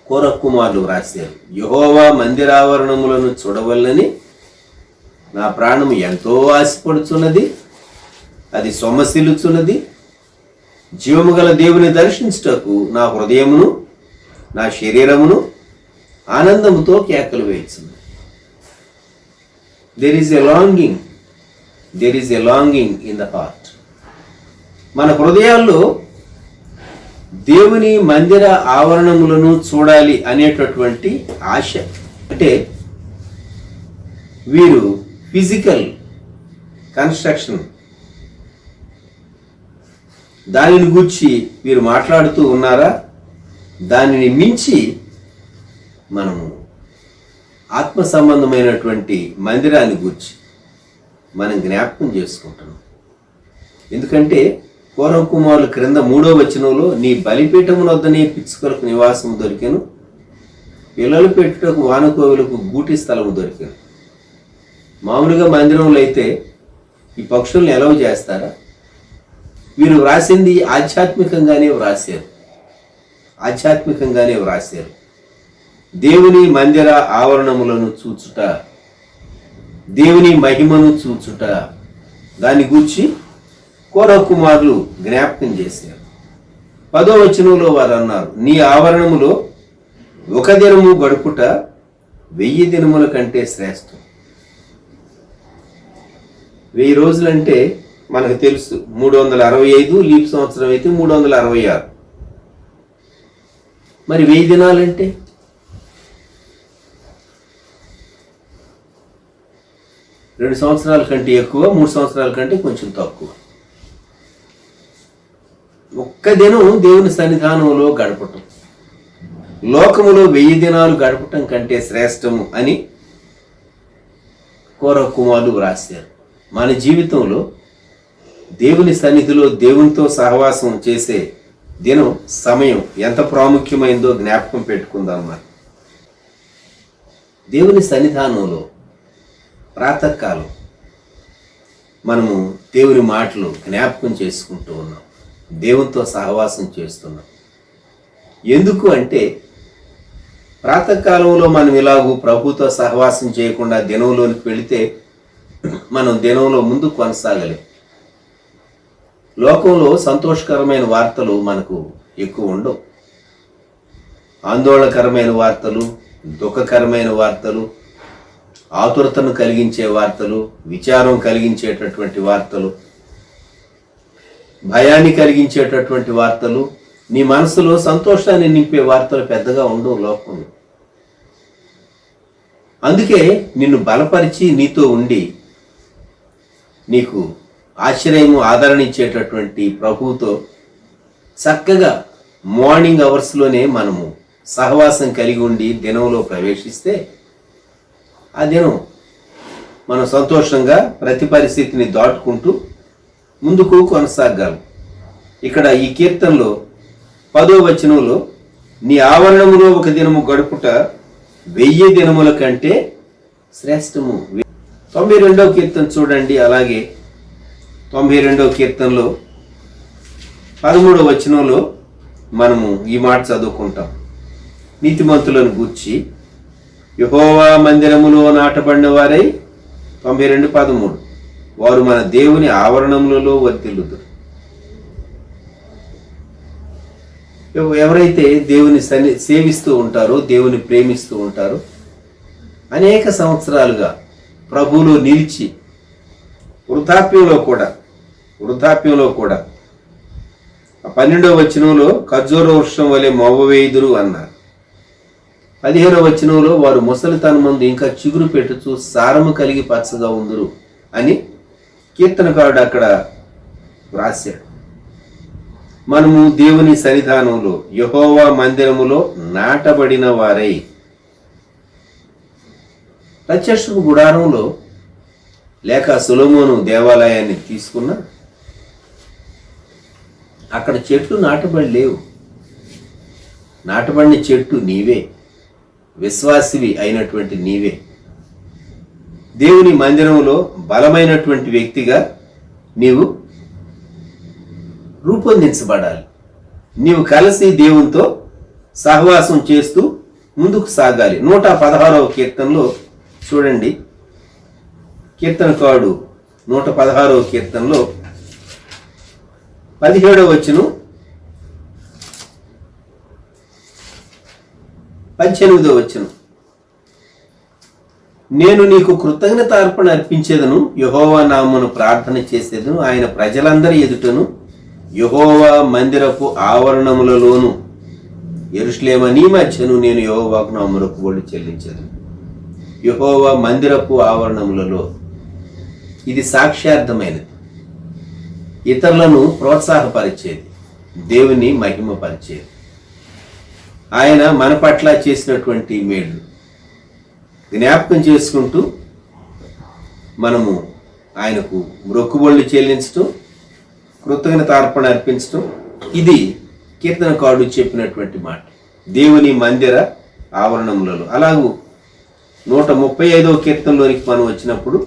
కోరహు కుమారులు వ్రాశారు. యెహోవా మందిరావరణములను చూడవల్లని నా ప్రాణము ఎంతో ఆశపడుచున్నది, అది సొమ్మసిల్లుచున్నది. జీవము గల దేవుని దర్శించుటకు నా హృదయమును నా శరీరమును ఆనందముతో కేకలు వేయుచున్నది. There is a longing in the heart. మన హృదయాల్లో దేవుని మందిర ఆవరణములను చూడాలి అనేటటువంటి ఆశ. అంటే వీరు ఫిజికల్ కన్స్ట్రక్షన్ దానిని గూర్చి వీరు మాట్లాడుతూ ఉన్నారా? దానిని మించి మనము ఆత్మ సంబంధమైనటువంటి మందిరాన్ని గూర్చి మనం జ్ఞాపకం చేసుకుంటున్నాం. ఎందుకంటే కోరహు కుమారుల క్రింద 3వ వచనంలో నీ బలిపీఠము వద్దనే పిచ్చుకలకు నివాసం దొరికెను, పిల్లలు పెట్టుటకు వానకోవులకు గూటి స్థలము దొరికెను. మామూలుగా మందిరంలో అయితే ఈ పక్షుల్ని ఎలవ చేస్తారా? వీరు వ్రాసింది ఆధ్యాత్మికంగానే వ్రాశారు. దేవుని మందిర ఆవరణములను చూచుట, దేవుని మహిమను చూచుట, దాని గూర్చి కోరహు కుమారులు జ్ఞాపకం చేశారు. 10వ వచనంలో వారు అన్నారు, నీ ఆవరణములో ఒక దినము గడుపుట 1000 దినముల కంటే శ్రేష్టం. 1000 రోజులంటే మనకు తెలుసు 365, లీప్ సంవత్సరం అయితే 366. మరి 1000 దినాలంటే రెండు సంవత్సరాల కంటే ఎక్కువ, 3 సంవత్సరాల కంటే కొంచెం తక్కువ. ఒక్క దినం దేవుని సన్నిధానంలో గడపటం లోకములో 1000 దినాలు గడపటం కంటే శ్రేష్టము అని కోరహు కుమారులు వ్రాశారు. మన జీవితంలో దేవుని సన్నిధిలో దేవునితో సహవాసం చేసే దినం, సమయం ఎంత ప్రాముఖ్యమైందో జ్ఞాపకం పెట్టుకుందాం. మరి దేవుని సన్నిధానంలో ప్రాతకాలం మనము దేవుని మాటలు జ్ఞాపకం చేసుకుంటూ ఉన్నాం, దేవునితో సహవాసం చేస్తున్నాం. ఎందుకు అంటే ప్రాతకాలంలో మనం ఇలాగూ ప్రభుతో సహవాసం చేయకుండా దినంలోనికి వెళితే మనం దినంలో ముందు కొనసాగలేం. లోకంలో సంతోషకరమైన వార్తలు మనకు ఎక్కువ ఉండవు. ఆందోళనకరమైన వార్తలు, దుఃఖకరమైన వార్తలు, ఆతురతను కలిగించే వార్తలు, విచారం కలిగించేటటువంటి వార్తలు, భయాన్ని కలిగించేటటువంటి వార్తలు, నీ మనసులో సంతోషాన్ని నింపే వార్తలు పెద్దగా ఉండవు లోకంలో. అందుకే నిన్ను బలపరిచి నీతో ఉండి నీకు ఆశ్రయము ఆదరణ ఇచ్చేటటువంటి ప్రభువుతో చక్కగా మార్నింగ్ అవర్స్లోనే మనము సహవాసం కలిగి ఉండి దినంలో ప్రవేశిస్తే ఆ దినం మనం సంతోషంగా ప్రతి పరిస్థితిని దాటుకుంటూ ముందుకు కొనసాగలం. ఇక్కడ ఈ కీర్తనలో 10వ వచనంలో నీ ఆవరణములో ఒక దినము గడుపుట 1000 దినముల కంటే శ్రేష్టము. 92వ కీర్తన చూడండి. అలాగే 92వ కీర్తనలో 13వ వచనంలో మనము ఈ మాట చదువుకుంటాం. నీతిమంతులను గూర్చి యెహోవా మందిరములో నాటబడిన వారై 92:13 వారు మన దేవుని ఆవరణములలో వర్ధిల్లుదురు. ఎవరైతే దేవుని సేవిస్తూ ఉంటారో, దేవుని ప్రేమిస్తూ ఉంటారో, అనేక సంవత్సరాలుగా ప్రభువులో నిలిచి వృద్ధాప్యంలో కూడా 12వ వచనంలో ఖర్జూర వృక్షం వలె మొవ్వవేయుదురు అన్నారు. 15వ వచనంలో వారు ముసలితనమందు ఇంకా చిగురు పెట్టుచు సారము కలిగి పచ్చగా ఉందురు అని కీర్తనకారుడు అక్కడ వ్రాశాడు. మనము దేవుని సన్నిధానంలో యెహోవా మందిరములో నాటబడిన వారై, ప్రత్యక్షపు గుడారంలో లేక సొలొమోను దేవాలయాన్ని తీసుకున్న అక్కడ చెట్లు నాటబడి లేవు. నాటబడిన చెట్టు నీవే, విశ్వాసివి అయినటువంటి నీవే. దేవుని మందిరంలో బలమైనటువంటి వ్యక్తిగా నీవు రూపొందించబడాలి. నీవు కలిసి దేవునితో సహవాసం చేస్తూ ముందుకు సాగాలి. 116వ కీర్తనలో చూడండి, కీర్తనకారుడు 116వ కీర్తనలో 17వ వచనం 18వ వచనం నేను నీకు కృతజ్ఞతార్పణ అర్పించేదను, యెహోవా నామమున ప్రార్థన చేసేదను, ఆయన ప్రజలందరి ఎదుటను యెహోవా మందిరపు ఆవరణములలోను యెరూషలేము నీ మధ్యను నేను యెహోవాకు నా మొక్కుబడులు చెల్లించేదను. యెహోవా మందిరపు ఆవరణములలో ఇది సాక్ష్యార్థమైనది, ఇతరులను ప్రోత్సాహపరిచేది, దేవుని మహిమపరిచేది. ఆయన మన పట్ల చేసినటువంటి మేళ్ళు జ్ఞాపకం చేసుకుంటూ మనము ఆయనకు మొక్కుబడులు చెల్లించటం, కృతజ్ఞతార్పణ అర్పించటం, ఇది కీర్తనకారుడు చెప్పినటువంటి మాట. దేవుని మందిర ఆవరణములలో. అలాగూ 135వ కీర్తనలోనికి మనం వచ్చినప్పుడు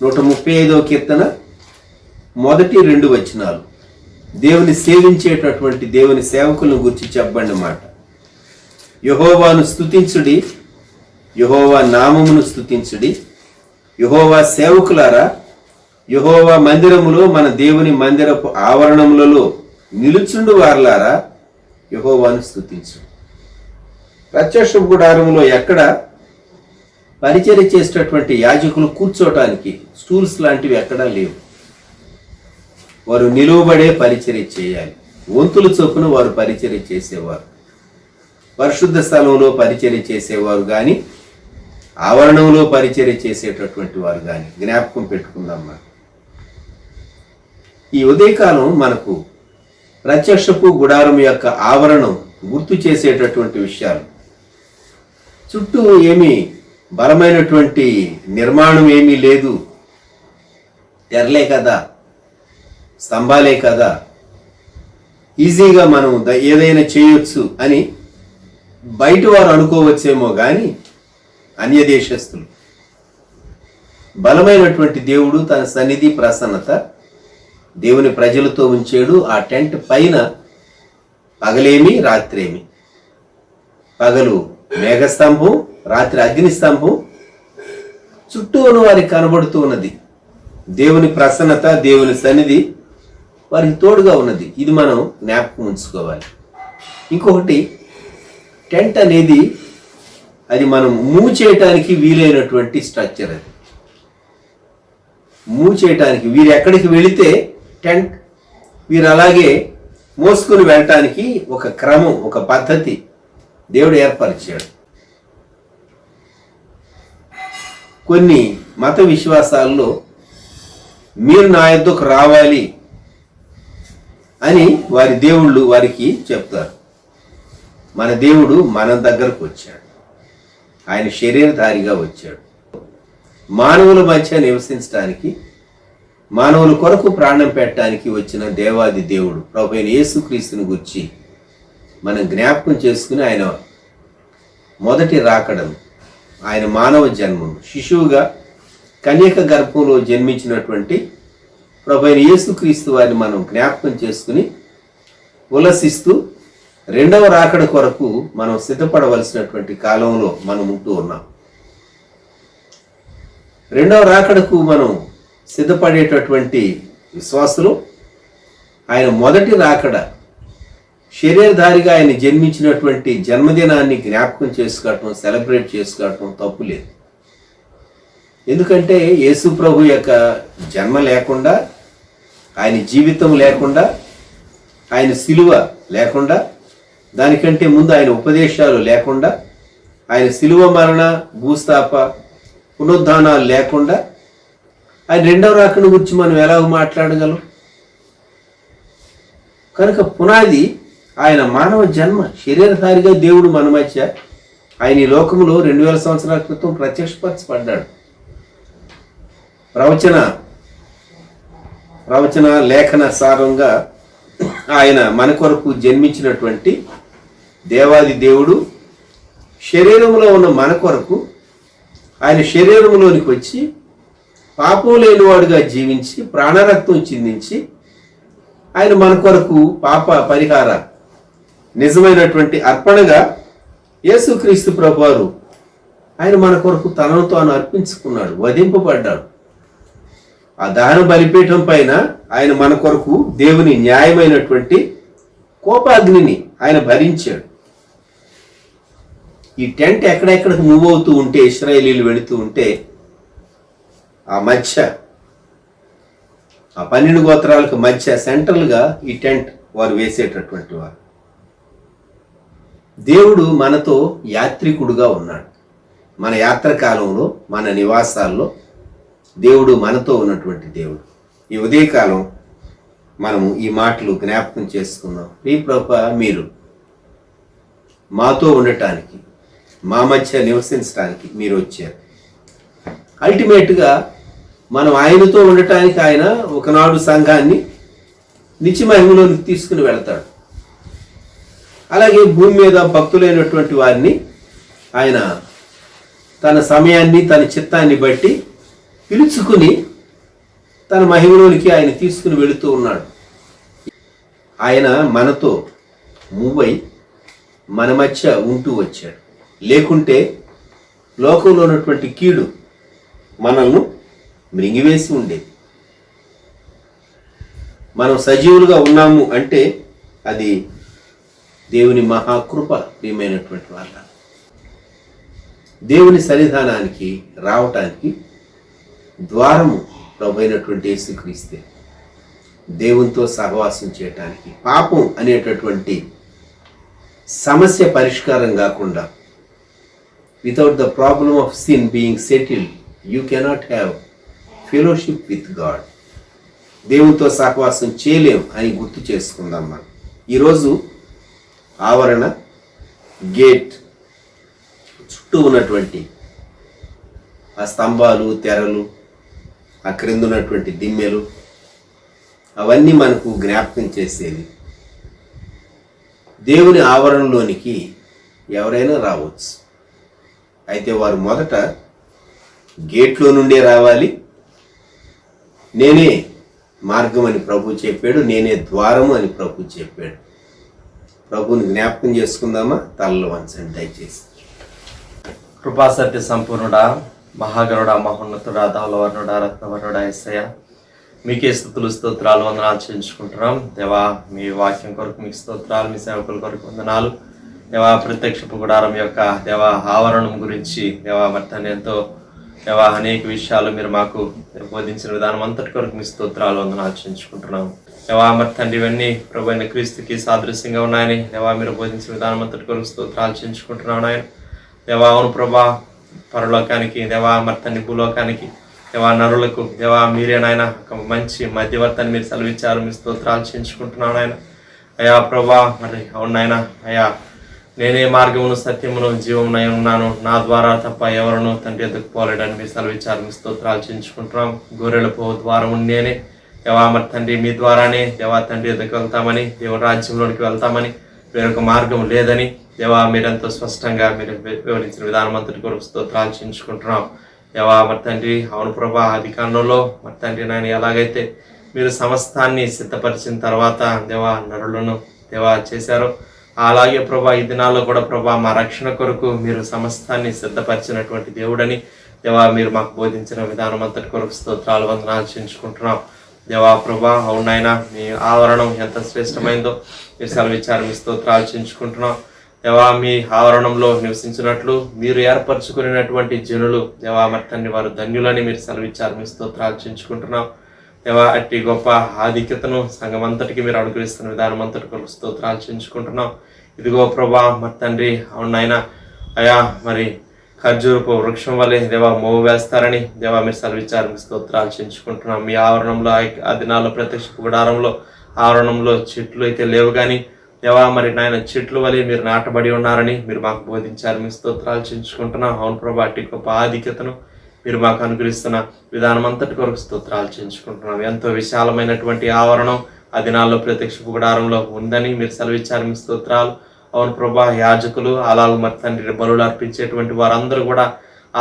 135వ కీర్తన మొదటి 2 వచనాలు దేవుని సేవించేటటువంటి దేవుని సేవకులను గురించి చెప్పబడిన మాట. యెహోవాను స్తుతించుడి, యెహోవా నామమును స్తుతించుడి, యెహోవా సేవకులారా యెహోవా మందిరములో మన దేవుని మందిరపు ఆవరణములలో నిలుచుండు వారలారా యెహోవాను స్తుతించు. ప్రత్యక్ష గుడారములో ఎక్కడ పరిచర్య చేసేటటువంటి యాజకులు కూర్చోటానికి స్టూల్స్ లాంటివి ఎక్కడా లేవు. వారు నిలువబడే పరిచర్య చేయాలి. వంతుల చొప్పున వారు పరిచర్య చేసేవారు. పరిశుద్ధ స్థలంలో పరిచర్య చేసేవారు కానీ ఆవరణంలో పరిచర్య చేసేటటువంటి వారు కానీ. జ్ఞాపకం పెట్టుకుందాం. ఈ ఉదయకాలం మనకు ప్రత్యక్షపు గుడారం యొక్క ఆవరణం గుర్తు చేసేటటువంటి విషయాలు. చుట్టూ ఏమీ బలమైనటువంటి నిర్మాణం ఏమీ లేదు, తెరలే కదా, స్తంభాలే కదా, ఈజీగా మనం ఏదైనా చేయొచ్చు అని బయట వారు అనుకోవచ్చేమో కానీ అన్య దేశస్తులు బలమైనటువంటి దేవుడు తన సన్నిధి ప్రసన్నత దేవుని ప్రజలతో ఉంచాడు. ఆ టెంట్ పైన పగలేమి రాత్రేమి, పగలు మేఘస్తంభం, రాత్రి అగ్నిస్తంభం చుట్టూ ఉన్న వారికి కనబడుతూ ఉన్నది. దేవుని ప్రసన్నత, దేవుని సన్నిధి వారికి తోడుగా ఉన్నది. ఇది మనం జ్ఞాపకం ఉంచుకోవాలి. ఇంకొకటి, టెంట్ అనేది అది మనం మూవ్ చేయటానికి వీలైనటువంటి స్ట్రక్చర్. అది మూవ్ చేయటానికి వీరు ఎక్కడికి వెళితే టెంట్ వీరు అలాగే మోసుకొని వెళ్ళటానికి ఒక క్రమం, ఒక పద్ధతి దేవుడు ఏర్పరిచాడు. కొన్ని మత విశ్వాసాల్లో మీరు నా యొద్దకు రావాలి అని వారి దేవుళ్ళు వారికి చెప్తారు. మన దేవుడు మన దగ్గరకు వచ్చాడు. ఆయన శరీరధారిగా వచ్చాడు. మానవుల మధ్య నివసించడానికి, మానవుల కొరకు ప్రాణం పెట్టడానికి వచ్చిన దేవాది దేవుడు ప్రభువైన యేసుక్రీస్తుని గురించి మనం జ్ఞాపకం చేసుకుని ఆయన మొదటి రాకడను, ఆయన మానవ జన్మను, శిశువుగా కన్యక గర్భంలో జన్మించినటువంటి ప్రభువైన యేసుక్రీస్తు వారిని మనం జ్ఞాపకం చేసుకుని ఉల్లసిస్తూ రెండవ రాకడ కొరకు మనం సిద్ధపడవలసినటువంటి కాలంలో మనం ఉంటూ ఉన్నాం. రెండవ రాకడకు మనం సిద్ధపడేటటువంటి విశ్వాసులు ఆయన మొదటి రాకడ శరీరధారిగా ఆయన జన్మించినటువంటి జన్మదినాన్ని జ్ఞాపకం చేసుకోవటం, సెలబ్రేట్ చేసుకోవటం తప్పు లేదు. ఎందుకంటే యేసు ప్రభు యొక్క జన్మ లేకుండా, ఆయన జీవితం లేకుండా, ఆయన సిలువ లేకుండా, దానికంటే ముందు ఆయన ఉపదేశాలు లేకుండా, ఆయన సిలువ మరణ, భూస్థాప, పునరుద్ధానాలు లేకుండా ఆయన రెండవ రాకడ గురించి మనం ఎలా మాట్లాడగలం? కనుక పునాది ఆయన మానవ జన్మ, శరీరధారిగా దేవుడు మన మధ్య ఆయన ఈ లోకంలో 2000 సంవత్సరాల క్రితం ప్రత్యక్షపరచబడ్డాడు. ప్రవచన లేఖన సారంగా ఆయన మన కొరకు జన్మించినటువంటి దేవాది దేవుడు శరీరంలో ఉన్న మన కొరకు ఆయన శరీరంలోనికి వచ్చి పాపం లేనివాడుగా జీవించి ప్రాణరక్తం చిందించి ఆయన మన కొరకు పాప పరిహార నిజమైనటువంటి అర్పణగా యేసుక్రీస్తు ప్రభువారు ఆయన మన కొరకు తనను తాను అర్పించుకున్నాడు, వధింపబడ్డాడు. ఆ దహన బలిపీఠం పైన ఆయన మన కొరకు దేవుని న్యాయమైనటువంటి కోపాగ్నిని ఆయన భరించాడు. ఈ టెంట్ ఎక్కడెక్కడికి మూవ్ అవుతూ ఉంటే, ఇశ్రాయేలీలు వెళుతూ ఉంటే ఆ మధ్య, ఆ 12 గోత్రాలకు మధ్య సెంట్రల్గా ఈ టెంట్ వారు వేసేటటువంటి వారు. దేవుడు మనతో యాత్రికుడుగా ఉన్నాడు. మన యాత్ర కాలంలో, మన నివాసాల్లో దేవుడు మనతో ఉన్నటువంటి దేవుడు. ఈ ఉదయకాలం మనము ఈ మాటలు జ్ఞాపకం చేసుకున్నాం. ఈ ప్రభు మీరు మాతో ఉండటానికి, మా మధ్య నివసించడానికి మీరు వచ్చారు. అల్టిమేట్గా మనం ఆయనతో ఉండటానికి ఆయన ఒకనాడు సంఘాన్ని నిత్య మహిమలోనికి తీసుకుని వెళతాడు. అలాగే భూమి మీద భక్తులైనటువంటి వారిని ఆయన తన సమయాన్ని, తన చిత్తాన్ని బట్టి పిలుచుకుని తన మహిమలోనికి ఆయన తీసుకుని వెళుతూ ఉన్నాడు. ఆయన మనతో మూవై మన మధ్య ఉంటూ వచ్చాడు. లేకుంటే లోకంలో ఉన్నటువంటి కీడు మనల్ని మృంగివేసి ఉండేది. మనం సజీవులుగా ఉన్నాము అంటే అది దేవుని మహాకృప. ప్రియమైనటువంటి వాళ్ళ, దేవుని సన్నిధానానికి రావటానికి ద్వారము ప్రభు అయినటువంటి యేసుక్రీస్తే. దేవునితో సహవాసం చేయటానికి, పాపం అనేటటువంటి సమస్య పరిష్కారం కాకుండా, without the problem of sin being settled, you cannot have fellowship with God. దేవునితో సహవాసం చేయలేం అని గుర్తు చేసుకుందాం. మనం ఈరోజు ఆవరణ, గేట్ చుట్టూ ఉన్నటువంటి ఆ స్తంభాలు, తెరలు, ఆ క్రింద ఉన్నటువంటి దిమ్మెలు, అవన్నీ మనకు జ్ఞాపకం చేసేవి. దేవుని ఆవరణలోనికి ఎవరైనా రావచ్చు. అయితే వారు మొదట గేట్లో నుండే రావాలి. నేనే మార్గం అని ప్రభు చెప్పాడు, నేనే ద్వారము అని ప్రభు చెప్పాడు. ప్రభుని జ్ఞాపకం చేసుకుందామా? తలలో వంచండి దయచేసి. కృపాసత్య సంపూర్ణుడా, మహాగణుడా, మహోన్నతుడా, ధవలవర్ణుడా, రత్నవర్ణుడా యేసయ్య, మీకే స్తుతులు, స్తోత్రాలు, వందనాలు చెల్లించుకుంటున్నాం. దేవా, మీ వాక్యం కొరకు మీకు స్తోత్రాలు, మీ సేవకుల కొరకు వందనాలు. దేవా, ప్రత్యక్షపు గుడారం యొక్క దేవా ఆవరణం గురించి దేవా వర్తన ఎంతో దేవా అనేక విషయాలు మీరు మాకు బోధించిన విధానం అంతటి కొరకు మీ స్తోత్రాలు, వందనాలు చెల్లించుకుంటున్నాం. దేవా మరి తండ్రి, ఇవన్నీ ప్రభు అయిన క్రీస్తుకి సాదృశ్యంగా ఉన్నాయని దేవా మీరు బోధించిన విధానం అంతటి కొరకు స్తోత్రాలు చెల్లించుకుంటున్నాం. ఆయన దేవా, అవును ప్రభా, పరలోకానికి దేవా మరి తండ్రి భూలోకానికి దేవా నరులకు దేవా మీరే నాయన ఒక మంచి మధ్యవర్తిని మీరు సెలవిచ్చారు. మీ స్తోత్రాలు చెల్లించుకుంటున్నాను ఆయన. అయ్యా ప్రభా మరి అవునాయన అయ్యా నేనే మార్గమును సత్యమును జీవమునై ఉన్నాను, నా ద్వారా తప్ప ఎవరును తండ్రి ఎదుకు పోలేడని మీరు సెలవిచ్చారు. మీ స్తోత్రాలు చెల్లించుకుంటున్నాం. గొర్రెల పో ద్వారము నేనే దేవా మరి తండ్రి మీ ద్వారానే దేవా తండ్రి ఎదుకు వెళ్తామని, దేవుని రాజ్యంలోనికి వెళ్తామని, వేరొక మార్గం లేదని దేవా మీరెంతో స్పష్టంగా మీరు వివరించిన విధానం అంతటి కొరకు స్తోత్రాలు చెల్లించుకుంటున్నాం. దేవా మరి తండ్రి అవును ప్రభా ఆది కాండంలో మరి తండ్రి నాయన ఎలాగైతే మీరు సమస్తాన్ని సిద్ధపరిచిన తర్వాత దేవా నరులను దేవా చేశారో అలాగే ప్రభా ఈ దినాల్లో కూడా ప్రభా మా రక్షణ కొరకు మీరు సమస్తాన్ని సిద్ధపరిచినటువంటి దేవుడని దేవా మీరు మాకు బోధించిన విధానం అంతటి కొరకు స్తోత్రాలు వందనాలు చెల్లించుకుంటున్నాం. దేవా ప్రభా అవునాయన మీ ఆవరణం ఎంత శ్రేష్టమైందో మీరు సెలవిచ్చారు. మీ స్తోత్రాలు చెల్లించుకుంటున్నాం. దేవా మీ ఆవరణంలో నివసించినట్లు మీరు ఏర్పరచుకునేటువంటి జనులు దేవా మరి తండ్రి వారు ధన్యులని మీరు సెలవిచ్చారు. మీ స్తోత్రాలు చెల్లించుకుంటున్నాం. దేవా అట్టి గొప్ప ఆధిక్యతను సంఘం అంతటికి మీరు అనుగ్రహిస్తున్న విధానం అంతటి కొరకు స్తోత్రాలు చెల్లించుకుంటున్నాం. ఇదిగో ప్రభా మరి తండ్రి అవునాయన అయా మరి ఖర్జూరపు వృక్షం వల్లే దేవా మోవు వేస్తారని దేవా మీరు సెలవిచ్చారు. మీ స్తోత్రాలు చెల్లించుకుంటున్నాం. మీ ఆవరణంలో ఆ దినాల్లో ప్రత్యక్ష గుడారంలో ఆవరణంలో చెట్లు అయితే లేవు కానీ దేవా మరి నాయన చెట్లు వలె మీరు నాటబడి ఉన్నారని మీరు మాకు బోధించారు. మీ స్తోత్రాలు చెల్లించుకుంటున్నాం. అవును ప్రభా అట్టి గొప్ప ఆధిక్యతను మీరు మాకు అనుగ్రహిస్తున్న విధానం అంతటి కొరకు స్తోత్రాలు చెల్లించుకుంటున్నాం. ఎంతో విశాలమైనటువంటి ఆవరణం ఆ దినాల్లో ప్రత్యక్ష గుడారంలో ఉందని మీరు సెలవిచ్చారు. మీ స్తోత్రాలు. అవును ప్రభా యాజకులు అలాగే మరి తండ్రి బలులు అర్పించేటువంటి వారందరూ కూడా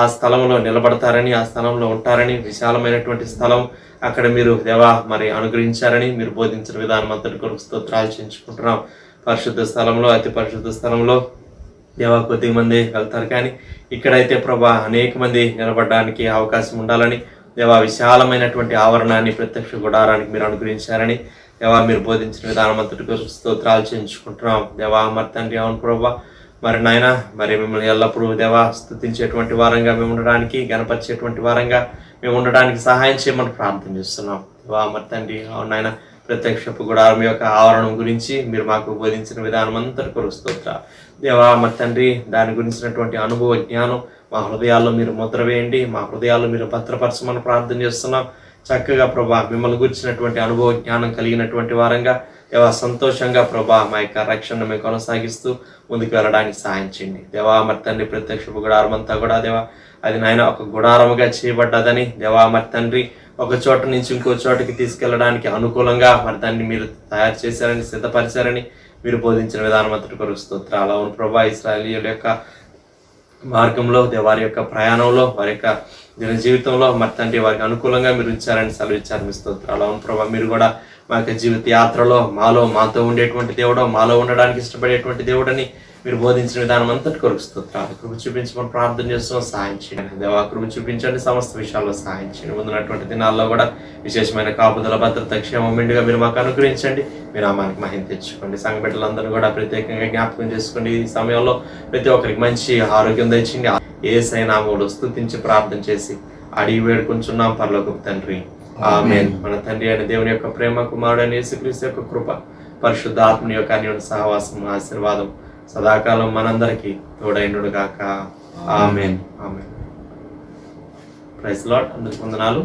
ఆ స్థలంలో నిలబడతారని, ఆ స్థలంలో ఉంటారని, విశాలమైనటువంటి స్థలం అక్కడ మీరు దేవా మరి అనుగ్రహించారని మీరు బోధించిన విధానం అంతటి కొరకు స్తోత్రాలు చెల్లించుకుంటున్నాం. పరిశుద్ధ స్థలంలో అతి పరిశుద్ధ స్థలంలో దేవా కొద్ది మంది వెళ్తారు కానీ ఇక్కడైతే ప్రభా అనేక మంది నిలబడడానికి అవకాశం ఉండాలని దేవా విశాలమైనటువంటి ఆవరణాన్ని ప్రత్యక్ష గుడారానికి మీరు అనుగ్రహించారని దేవా మీరు బోధించిన విధానం అంతటి కొరకు స్తోత్రాలు చెల్లించుకుంటున్నాం. దేవా మరి తండ్రి అవును ప్రభా మరి నాయన మరి మిమ్మల్ని ఎల్లప్పుడూ దేవా స్తుతించేటువంటి వారంగా మేము ఉండడానికి, గణపరిచేటువంటి వారంగా మేము ఉండడానికి సహాయం చేయమని ప్రార్థన చేస్తున్నాం. దేవా మరి తండ్రి అవును నాయన ప్రత్యక్షపు గుడారం యొక్క ఆవరణం గురించి మీరు మాకు బోధించిన విధానం అంతటి కొరకు స్తోత్రాలు. దేవా మరి తండ్రి దాని గురించినటువంటి అనుభవ జ్ఞానం మా హృదయాల్లో మీరు ముద్ర వేయండి, మా హృదయాల్లో మీరు భద్రపరచమని ప్రార్థన చేస్తున్నాం. చక్కగా ప్రభా మిమ్మల్ని గురించినటువంటి అనుభవ జ్ఞానం కలిగినటువంటి వారంగా దేవా సంతోషంగా ప్రభా మా యొక్క రక్షణను మేము కొనసాగిస్తూ ముందుకు వెళ్ళడానికి సహాయం చేయండి. దేవా మరి తండ్రి ప్రత్యక్షపు గుడారం అంతా కూడా దేవా అది నాయన ఒక గుడారముగా చేయబడ్డదని దేవా మరి తండ్రి ఒక చోట నుంచి ఇంకో చోటకి తీసుకెళ్ళడానికి అనుకూలంగా మరి దాన్ని మీరు తయారు చేశారని, సిద్ధపరిచారని మీరు బోధించిన విధానం అంతటి కొరకు స్తోత్రాలు. అవును ప్రభా ఇశ్రాయేలీయుల యొక్క మార్గంలో వారి యొక్క ప్రయాణంలో వారి యొక్క దిన జీవితంలో మరి తండ్రి వారికి అనుకూలంగా మీరు ఉంచారని సెలవిచ్చారు. మీ స్తోత్రాలు. అవును ప్రభా మీరు కూడా మా యొక్క జీవిత యాత్రలో మాతో ఉండేటువంటి దేవుడు, మాలో ఉండడానికి ఇష్టపడేటువంటి దేవుడని మీరు బోధించిన విధానం అంతటి కొరకు స్తోత్రాలు. కృప చూపించమని ప్రార్థన చేస్తున్నాం. సహాయం చేయండి దేవా, కృప చూపించండి, సమస్త విషయాల్లో సహాయం చేయండి. ముందున్నటువంటి దినాల్లో కూడా విశేషమైన కాపుదల, భద్రత, క్షేమం మెండుగా మీరు మాకు అనుగ్రహించండి. మీరు నామానికి మహిమ తెచ్చుకోండి. సంఘ బిడ్డలందరూ కూడా ప్రత్యేకంగా జ్ఞాపకం చేసుకోండి. ఈ సమయంలో ప్రతి ఒక్కరికి మంచి ఆరోగ్యం తెచ్చింది. యేసయ్య నామములో స్తుతించి ప్రార్థన చేసి అడిగి వేడుకుంటున్నాం పరలోకపు తండ్రి, ఆమేన్. మన తండ్రి అయిన దేవుని యొక్క ప్రేమ, కుమారుడైన యేసుక్రీస్తు యొక్క కృప, పరిశుద్ధ ఆత్మని యొక్క అన్యోన్య సహవాసం, ఆశీర్వాదం సదాకాలం మనందరికీ తోడైండును గాక. ఆమేన్. ఆమేన్. Praise lord. అందుకు వందనాలు.